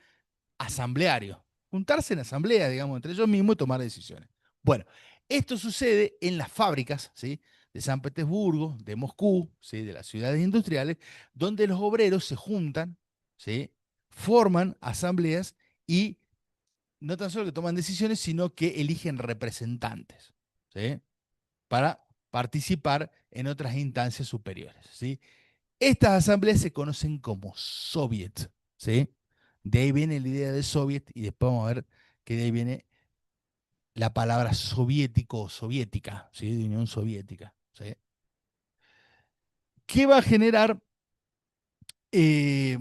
Speaker 1: asambleario. Juntarse en asamblea, digamos, entre ellos mismos y tomar decisiones. Bueno, esto sucede en las fábricas, ¿sí? De San Petersburgo, de Moscú, ¿sí? De las ciudades industriales, donde los obreros se juntan, ¿sí? Forman asambleas y no tan solo que toman decisiones, sino que eligen representantes, ¿sí? Para participar en otras instancias superiores, ¿sí? Estas asambleas se conocen como soviets, ¿sí? De ahí viene la idea de soviet y después vamos a ver que de ahí viene la palabra soviético o soviética, ¿sí? De Unión Soviética, ¿sí? ¿Qué va a generar eh,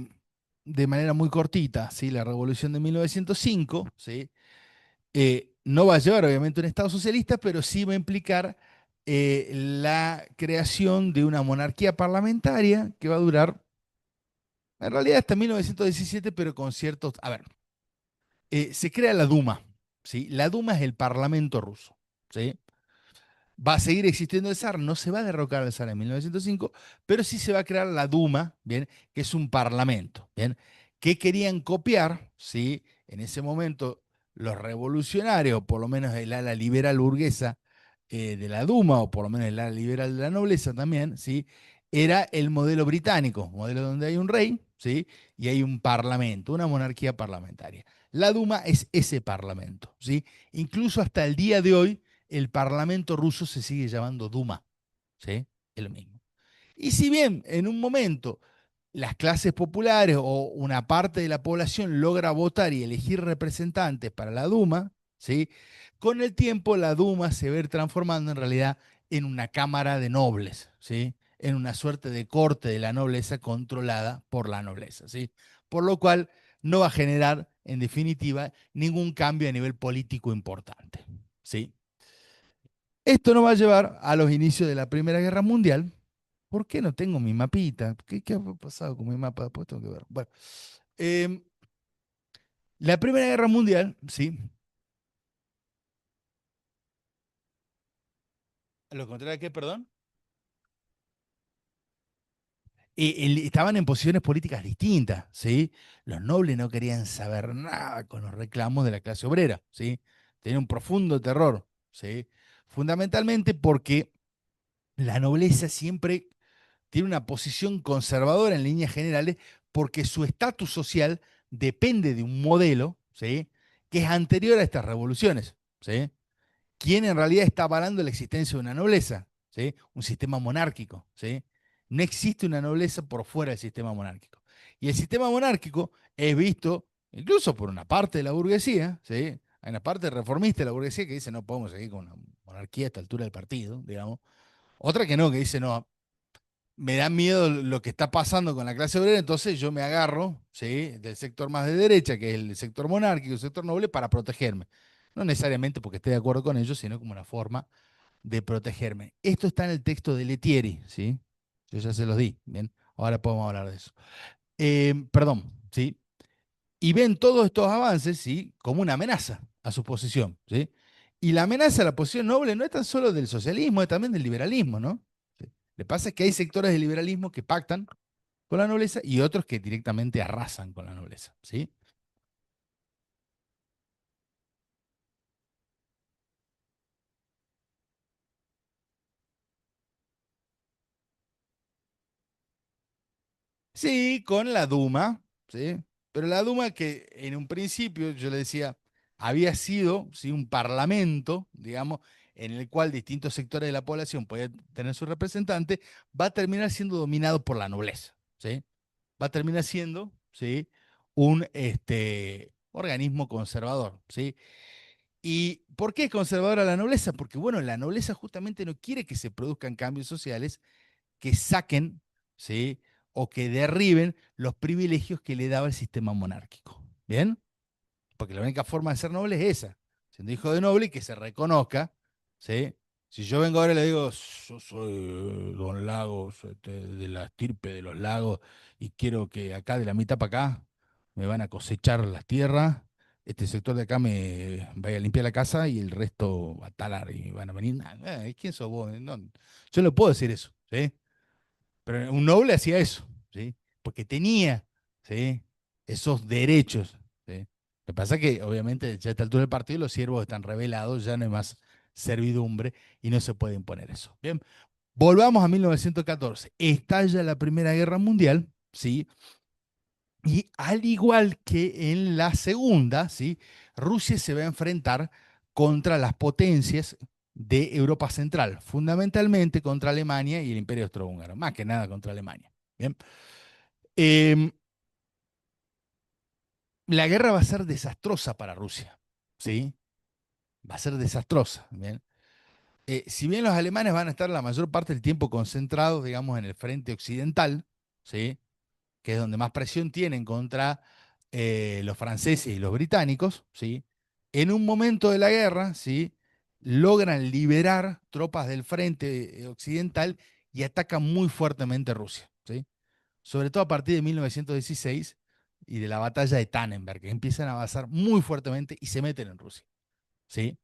Speaker 1: de manera muy cortita, ¿sí? La revolución de 1905, ¿sí? No va a llevar obviamente un Estado socialista, pero sí va a implicar la creación de una monarquía parlamentaria que va a durar, en realidad, hasta 1917, pero con ciertos... A ver, se crea la Duma, ¿sí? La Duma es el parlamento ruso, ¿sí? Va a seguir existiendo el zar, no se va a derrocar al zar en 1905, pero sí se va a crear la Duma, ¿bien? Que es un parlamento, ¿bien? Que querían copiar, ¿sí? En ese momento los revolucionarios, por lo menos el ala liberal burguesa de la Duma, o por lo menos el ala liberal de la nobleza también, ¿sí? Era el modelo británico, modelo donde hay un rey, ¿sí? Y hay un parlamento, una monarquía parlamentaria. La Duma es ese parlamento, ¿sí? Incluso hasta el día de hoy el Parlamento ruso se sigue llamando Duma, ¿sí? Es lo mismo. Y si bien en un momento las clases populares o una parte de la población logra votar y elegir representantes para la Duma, ¿sí? Con el tiempo la Duma se va a ir transformando en realidad en una cámara de nobles, ¿sí? En una suerte de corte de la nobleza controlada por la nobleza, ¿sí? Por lo cual no va a generar, en definitiva, ningún cambio a nivel político importante, ¿sí? Esto nos va a llevar a los inicios de la Primera Guerra Mundial. ¿Por qué no tengo mi mapita? ¿Qué ha pasado con mi mapa? Después tengo que ver. Bueno, eh, la Primera Guerra Mundial, ¿sí? ¿Lo contrario qué, perdón? Estaban en posiciones políticas distintas, ¿sí? Los nobles no querían saber nada con los reclamos de la clase obrera, ¿sí? Tenían un profundo terror, ¿sí? Fundamentalmente porque la nobleza siempre tiene una posición conservadora en líneas generales porque su estatus social depende de un modelo, ¿sí? Que es anterior a estas revoluciones, ¿sí? ¿Quién en realidad está avalando la existencia de una nobleza? ¿Sí? Un sistema monárquico, ¿sí? No existe una nobleza por fuera del sistema monárquico. Y el sistema monárquico es visto incluso por una parte de la burguesía, ¿sí? Hay una parte reformista de la burguesía que dice no podemos seguir con una monarquía a esta altura del partido, digamos. Otra que no, que dice no, me da miedo lo que está pasando con la clase obrera, entonces yo me agarro, ¿sí? Del sector más de derecha, que es el sector monárquico, el sector noble, para protegerme. No necesariamente porque esté de acuerdo con ellos, sino como una forma de protegerme. Esto está en el texto de Letieri, ¿sí? Yo ya se los di, ¿bien? Ahora podemos hablar de eso. Perdón, ¿sí? Y ven todos estos avances, ¿sí? Como una amenaza a su posición, ¿sí? Y la amenaza a la posición noble no es tan solo del socialismo, es también del liberalismo, ¿no? ¿Sí? Le pasa es que hay sectores del liberalismo que pactan con la nobleza y otros que directamente arrasan con la nobleza, ¿sí? Sí, con la Duma, ¿sí? Pero la Duma que en un principio, yo le decía, había sido, ¿sí? Un parlamento, digamos, en el cual distintos sectores de la población podían tener su representante, va a terminar siendo dominado por la nobleza, ¿sí? Va a terminar siendo, ¿sí? Un organismo conservador, ¿sí? ¿Y por qué es conservadora la nobleza? Porque, bueno, la nobleza justamente no quiere que se produzcan cambios sociales que saquen, ¿sí? O que derriben los privilegios que le daba el sistema monárquico. ¿Bien? Porque la única forma de ser noble es esa, siendo hijo de noble y que se reconozca, ¿sí? Si yo vengo ahora y le digo, yo soy Don Lagos, de la estirpe de los lagos, y quiero que acá de la mitad para acá me van a cosechar las tierras, este sector de acá me vaya a limpiar la casa y el resto va a talar y van a venir. ¿Quién sos vos? No, yo no puedo decir eso, ¿sí? Pero un noble hacía eso, ¿sí? Porque tenía, ¿sí? Esos derechos, ¿sí? Lo que pasa es que, obviamente, ya a esta altura del partido los siervos están revelados, ya no hay más servidumbre y no se puede imponer eso. Bien, volvamos a 1914. Estalla la Primera Guerra Mundial, ¿sí? Y al igual que en la Segunda, ¿sí? Rusia se va a enfrentar contra las potencias de Europa Central, fundamentalmente contra Alemania y el Imperio Austrohúngaro, más que nada contra Alemania. Bien. Em, la guerra va a ser desastrosa para Rusia, ¿sí? Va a ser desastrosa, ¿bien? Si bien los alemanes van a estar la mayor parte del tiempo concentrados, digamos, en el frente occidental, ¿sí? Que es donde más presión tienen contra los franceses y los británicos, ¿sí? En un momento de la guerra, ¿sí? Logran liberar tropas del frente occidental y atacan muy fuertemente Rusia, ¿sí? Sobre todo a partir de 1916 y de la batalla de Tannenberg, que empiezan a avanzar muy fuertemente y se meten en Rusia, ¿sí?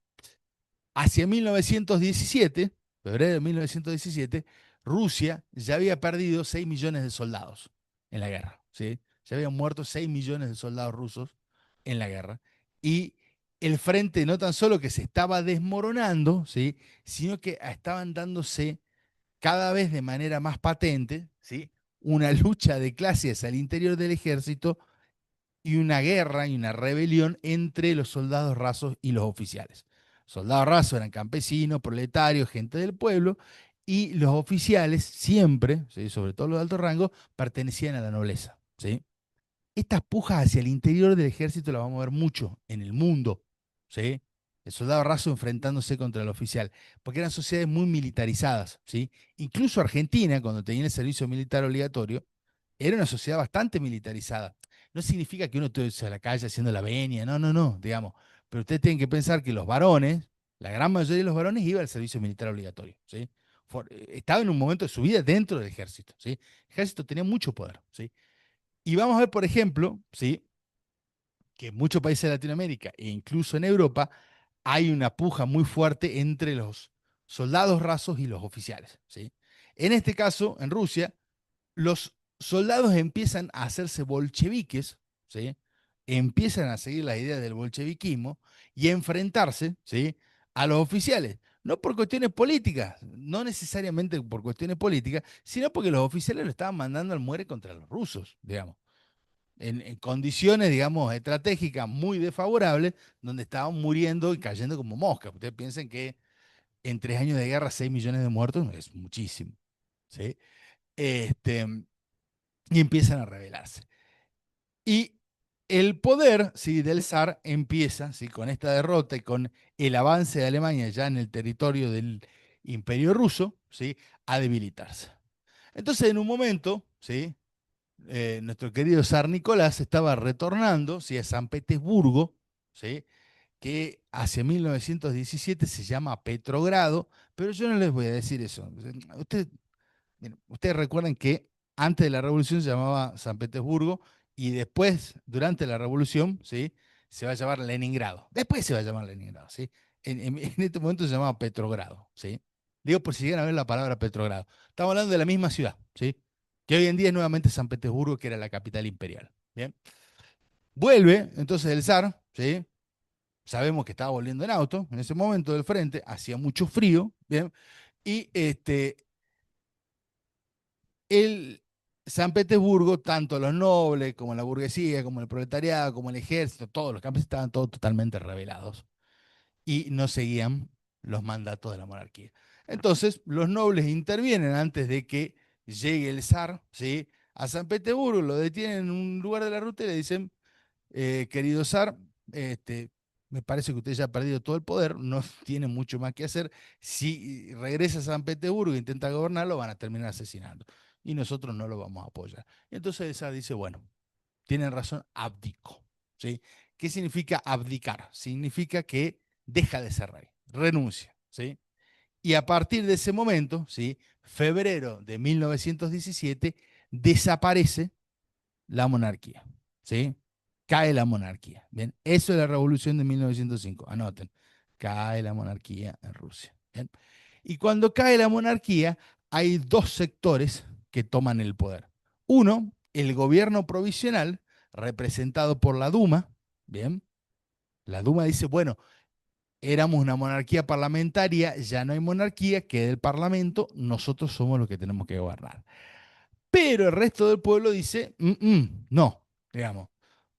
Speaker 1: Hacia 1917, febrero de 1917, Rusia ya había perdido 6 millones de soldados en la guerra, ¿sí? Ya habían muerto 6 millones de soldados rusos en la guerra. Y el frente no tan solo que se estaba desmoronando, ¿sí? Sino que estaban dándose cada vez de manera más patente, ¿sí? Una lucha de clases al interior del ejército y una guerra y una rebelión entre los soldados rasos y los oficiales. Soldados rasos eran campesinos, proletarios, gente del pueblo, y los oficiales siempre, ¿sí? Sobre todo los de alto rango, pertenecían a la nobleza, ¿sí? Estas pujas hacia el interior del ejército las vamos a ver mucho en el mundo, ¿sí? El soldado raso enfrentándose contra el oficial, porque eran sociedades muy militarizadas, ¿sí? Incluso Argentina, cuando tenía el servicio militar obligatorio, era una sociedad bastante militarizada. No significa que uno esté a la calle haciendo la venia, no, no, no, digamos. Pero ustedes tienen que pensar que los varones, la gran mayoría de los varones iba al servicio militar obligatorio, ¿sí? Estaba en un momento de su vida dentro del ejército, ¿sí? El ejército tenía mucho poder, ¿sí? Y vamos a ver, por ejemplo, ¿sí? Que en muchos países de Latinoamérica e incluso en Europa hay una puja muy fuerte entre los soldados rasos y los oficiales, ¿sí? En este caso, en Rusia, los soldados empiezan a hacerse bolcheviques, ¿sí? Empiezan a seguir las ideas del bolcheviquismo y a enfrentarse, ¿sí? A los oficiales. No por cuestiones políticas, no necesariamente por cuestiones políticas, sino porque los oficiales lo estaban mandando al muere contra los rusos, digamos en condiciones, digamos, estratégicas muy desfavorables, donde estaban muriendo y cayendo como moscas. Ustedes piensen que en 3 años de guerra, 6 millones de muertos es muchísimo. ¿Sí? Este, y empiezan a rebelarse. Y el poder, ¿sí? Del zar empieza, ¿sí? Con esta derrota y con el avance de Alemania ya en el territorio del imperio ruso, ¿sí? A debilitarse. Entonces, en un momento, ¿sí? Nuestro querido zar Nicolás estaba retornando, ¿sí? A San Petersburgo, ¿sí? que hacia 1917 se llama Petrogrado, pero yo no les voy a decir eso. Ustedes, miren, ustedes recuerden que antes de la revolución se llamaba San Petersburgo y después, durante la revolución, ¿sí? Se va a llamar Leningrado. Después se va a llamar Leningrado, ¿sí? En este momento se llama Petrogrado, ¿sí? Digo por si llegan a ver la palabra Petrogrado. Estamos hablando de la misma ciudad, ¿sí? Que hoy en día es nuevamente San Petersburgo, que era la capital imperial. Bien. Vuelve entonces el zar, ¿sí? Sabemos que estaba volviendo en auto en ese momento del frente, hacía mucho frío, ¿bien? Y el San Petersburgo, tanto los nobles como la burguesía, como el proletariado, como el ejército, todos los campesinos estaban todos totalmente rebelados y no seguían los mandatos de la monarquía. Entonces, los nobles intervienen antes de que llegue el zar, ¿sí? A San Petersburgo, lo detienen en un lugar de la ruta y le dicen, querido zar, me parece que usted ya ha perdido todo el poder, no tiene mucho más que hacer. Si regresa a San Petersburgo e intenta gobernar, lo van a terminar asesinando. Y nosotros no lo vamos a apoyar. Y entonces el zar dice, bueno, tienen razón, abdico. ¿Sí? ¿Qué significa abdicar? Significa que deja de ser rey, renuncia. ¿Sí? Y a partir de ese momento, ¿sí? Febrero de 1917, desaparece la monarquía, ¿sí? Cae la monarquía. Bien, eso es la revolución de 1905. Anoten, cae la monarquía en Rusia. Bien. Y cuando cae la monarquía, hay dos sectores que toman el poder. Uno, el gobierno provisional, representado por la Duma. Bien, la Duma dice, bueno, éramos una monarquía parlamentaria, ya no hay monarquía, queda el parlamento, nosotros somos los que tenemos que gobernar. Pero el resto del pueblo dice, no, digamos.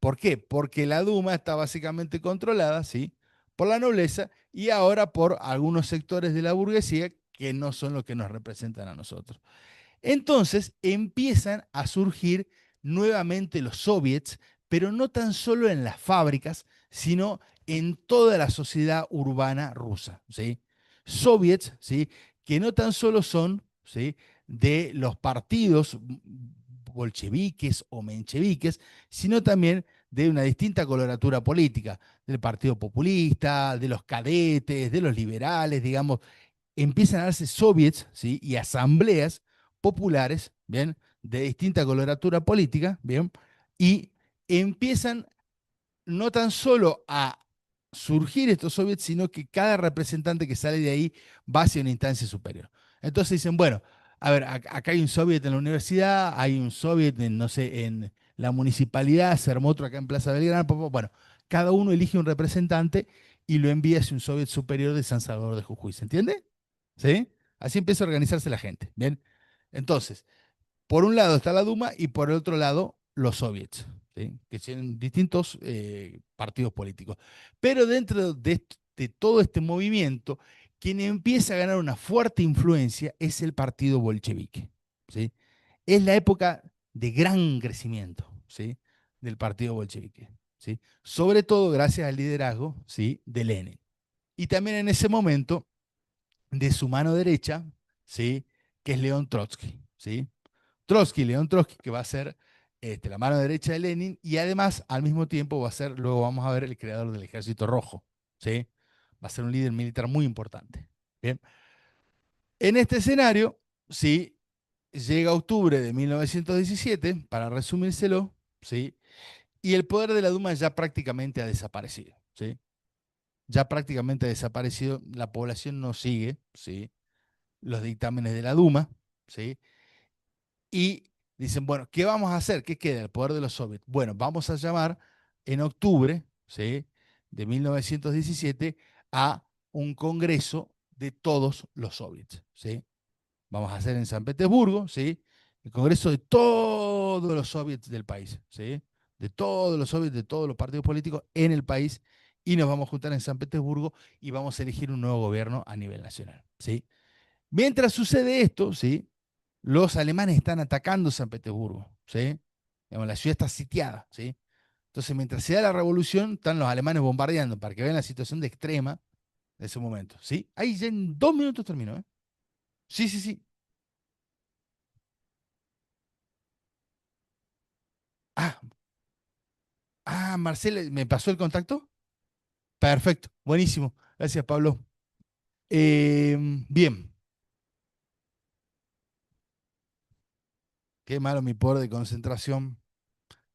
Speaker 1: ¿Por qué? Porque la Duma está básicamente controlada, ¿sí? Por la nobleza y ahora por algunos sectores de la burguesía que no son los que nos representan a nosotros. Entonces empiezan a surgir nuevamente los soviets, pero no tan solo en las fábricas, sino en toda la sociedad urbana rusa, ¿sí? Soviets, ¿sí? Que no tan solo son, ¿sí? De los partidos bolcheviques o mencheviques, sino también de una distinta coloratura política, del Partido Populista, de los cadetes, de los liberales, digamos, empiezan a darse soviets, ¿sí? Y asambleas populares, ¿bien? De distinta coloratura política, ¿bien? Y empiezan no tan solo a surgir estos soviets, sino que cada representante que sale de ahí va hacia una instancia superior. Entonces dicen, bueno, a ver, acá hay un soviet en la universidad, hay un soviet en, no sé, en la municipalidad, se armó otro acá en Plaza Belgrano, bueno, cada uno elige un representante y lo envía hacia un soviet superior de San Salvador de Jujuy, ¿se entiende? ¿Sí? Así empieza a organizarse la gente, ¿bien? Entonces, por un lado está la Duma y por el otro lado los soviets, ¿sí? Que tienen distintos partidos políticos. Pero dentro de todo este movimiento, quien empieza a ganar una fuerte influencia es el partido bolchevique, ¿sí? Es la época de gran crecimiento, ¿sí? Del partido bolchevique, ¿sí? Sobre todo gracias al liderazgo, ¿sí? De Lenin. Y también en ese momento de su mano derecha, ¿sí? Que es León Trotsky, ¿sí? León Trotsky, que va a ser la mano derecha de Lenin y además al mismo tiempo va a ser, luego vamos a ver, el creador del Ejército Rojo, ¿sí? Va a ser un líder militar muy importante. Bien. En este escenario, sí, llega octubre de 1917, para resumírselo, ¿sí? Y el poder de la Duma ya prácticamente ha desaparecido, ¿sí? Ya prácticamente ha desaparecido, la población no sigue, ¿sí? Los dictámenes de la Duma, ¿sí? Y dicen, bueno, ¿qué vamos a hacer? ¿Qué queda? El poder de los soviets. Bueno, vamos a llamar en octubre, ¿sí? De 1917 a un congreso de todos los soviets, ¿sí? Vamos a hacer en San Petersburgo, ¿sí? El congreso de todos los soviets del país, ¿sí? De todos los soviets, de todos los partidos políticos en el país, y nos vamos a juntar en San Petersburgo y vamos a elegir un nuevo gobierno a nivel nacional, ¿sí? Mientras sucede esto, ¿sí? Los alemanes están atacando San Petersburgo, ¿sí? Digamos, la ciudad está sitiada, ¿sí? Entonces, mientras se da la revolución, están los alemanes bombardeando para que vean la situación de extrema de ese momento, ¿sí? Ahí ya en 2 minutos termino, ¿eh? Sí, sí, sí. Ah, Marcela, ¿me pasó el contacto? Perfecto, buenísimo. Gracias, Pablo. Bien, qué malo mi poder de concentración.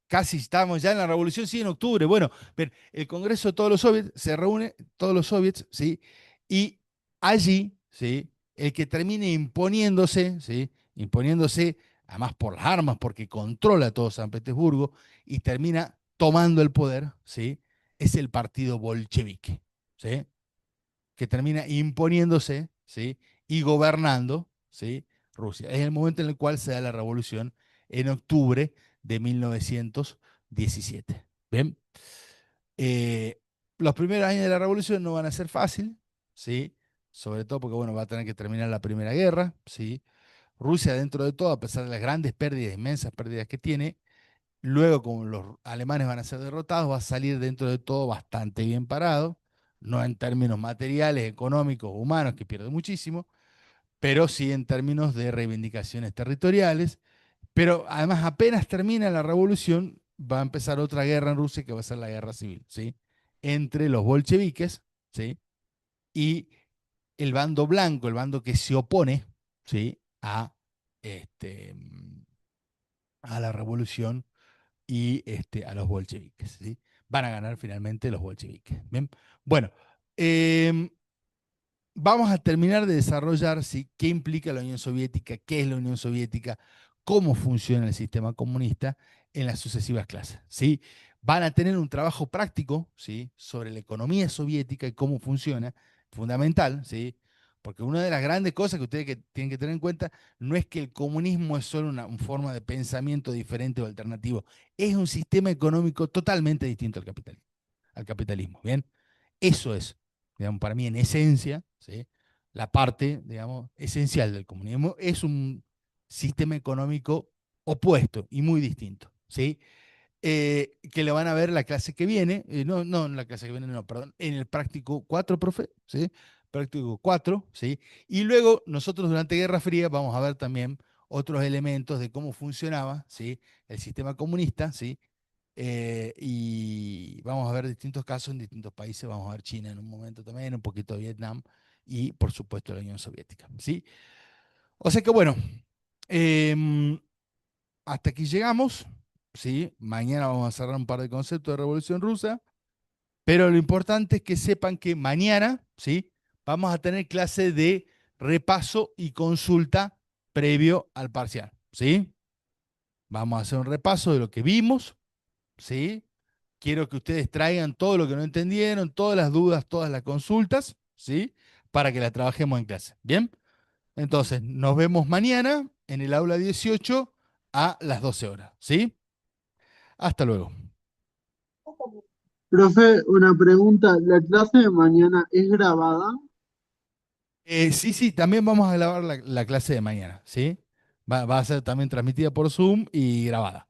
Speaker 1: Casi estamos ya en la revolución, sí, en octubre. Bueno, pero el Congreso de todos los soviets se reúne, todos los soviets, ¿sí? Y allí, ¿sí? El que termine imponiéndose, ¿sí? Imponiéndose, además por las armas, porque controla todo San Petersburgo y termina tomando el poder, ¿sí? Es el partido bolchevique, ¿sí? Que termina imponiéndose, ¿sí? Y gobernando, ¿sí? Rusia. Es el momento en el cual se da la revolución en octubre de 1917. ¿Bien? Eh, los primeros años de la revolución no van a ser fácil, ¿sí? Sobre todo porque, bueno, va a tener que terminar la Primera Guerra, ¿sí? Rusia, dentro de todo, a pesar de las grandes pérdidas, inmensas pérdidas que tiene, luego, como los alemanes van a ser derrotados, va a salir dentro de todo bastante bien parado, no en términos materiales, económicos, humanos, que pierde muchísimo, pero sí en términos de reivindicaciones territoriales. Pero además, apenas termina la revolución, va a empezar otra guerra en Rusia que va a ser la guerra civil, ¿sí? Entre los bolcheviques, ¿sí? Y el bando blanco, el bando que se opone, ¿sí? Este, a la revolución y a los bolcheviques, ¿sí? Van a ganar finalmente los bolcheviques. Bien, bueno, eh, vamos a terminar de desarrollar ¿sí? qué implica la Unión Soviética, qué es la Unión Soviética, cómo funciona el sistema comunista en las sucesivas clases. ¿Sí? Van a tener un trabajo práctico ¿sí? sobre la economía soviética y cómo funciona, fundamental, ¿sí? Porque una de las grandes cosas que ustedes tienen que tener en cuenta no es que el comunismo es solo una forma de pensamiento diferente o alternativo, es un sistema económico totalmente distinto al capitalismo. ¿Bien? Eso es, digamos, para mí en esencia, ¿sí? La parte, digamos, esencial del comunismo es un sistema económico opuesto y muy distinto, ¿sí? Que lo van a ver la clase que viene, no en la clase que viene, no, perdón, en el práctico 4 profe, ¿sí? Práctico 4, ¿sí? Y luego nosotros durante Guerra Fría vamos a ver también otros elementos de cómo funcionaba, ¿sí? El sistema comunista, ¿sí? Y vamos a ver distintos casos en distintos países, vamos a ver China en un momento también, un poquito de Vietnam y por supuesto la Unión Soviética, ¿sí? O sea que bueno, em, hasta aquí llegamos, ¿sí? Mañana vamos a cerrar un par de conceptos de Revolución Rusa, pero lo importante es que sepan que mañana, ¿sí? Vamos a tener clase de repaso y consulta previo al parcial, ¿sí? Vamos a hacer un repaso de lo que vimos, ¿sí? Quiero que ustedes traigan todo lo que no entendieron, todas las dudas, todas las consultas, ¿sí? Para que las trabajemos en clase. ¿Bien? Entonces, nos vemos mañana en el aula 18 a las 12 horas, ¿sí? Hasta luego.
Speaker 3: Profe, una pregunta, ¿la clase de mañana es grabada?
Speaker 1: Sí, sí, también vamos a grabar la clase de mañana, ¿sí? Va a ser también transmitida por Zoom y grabada.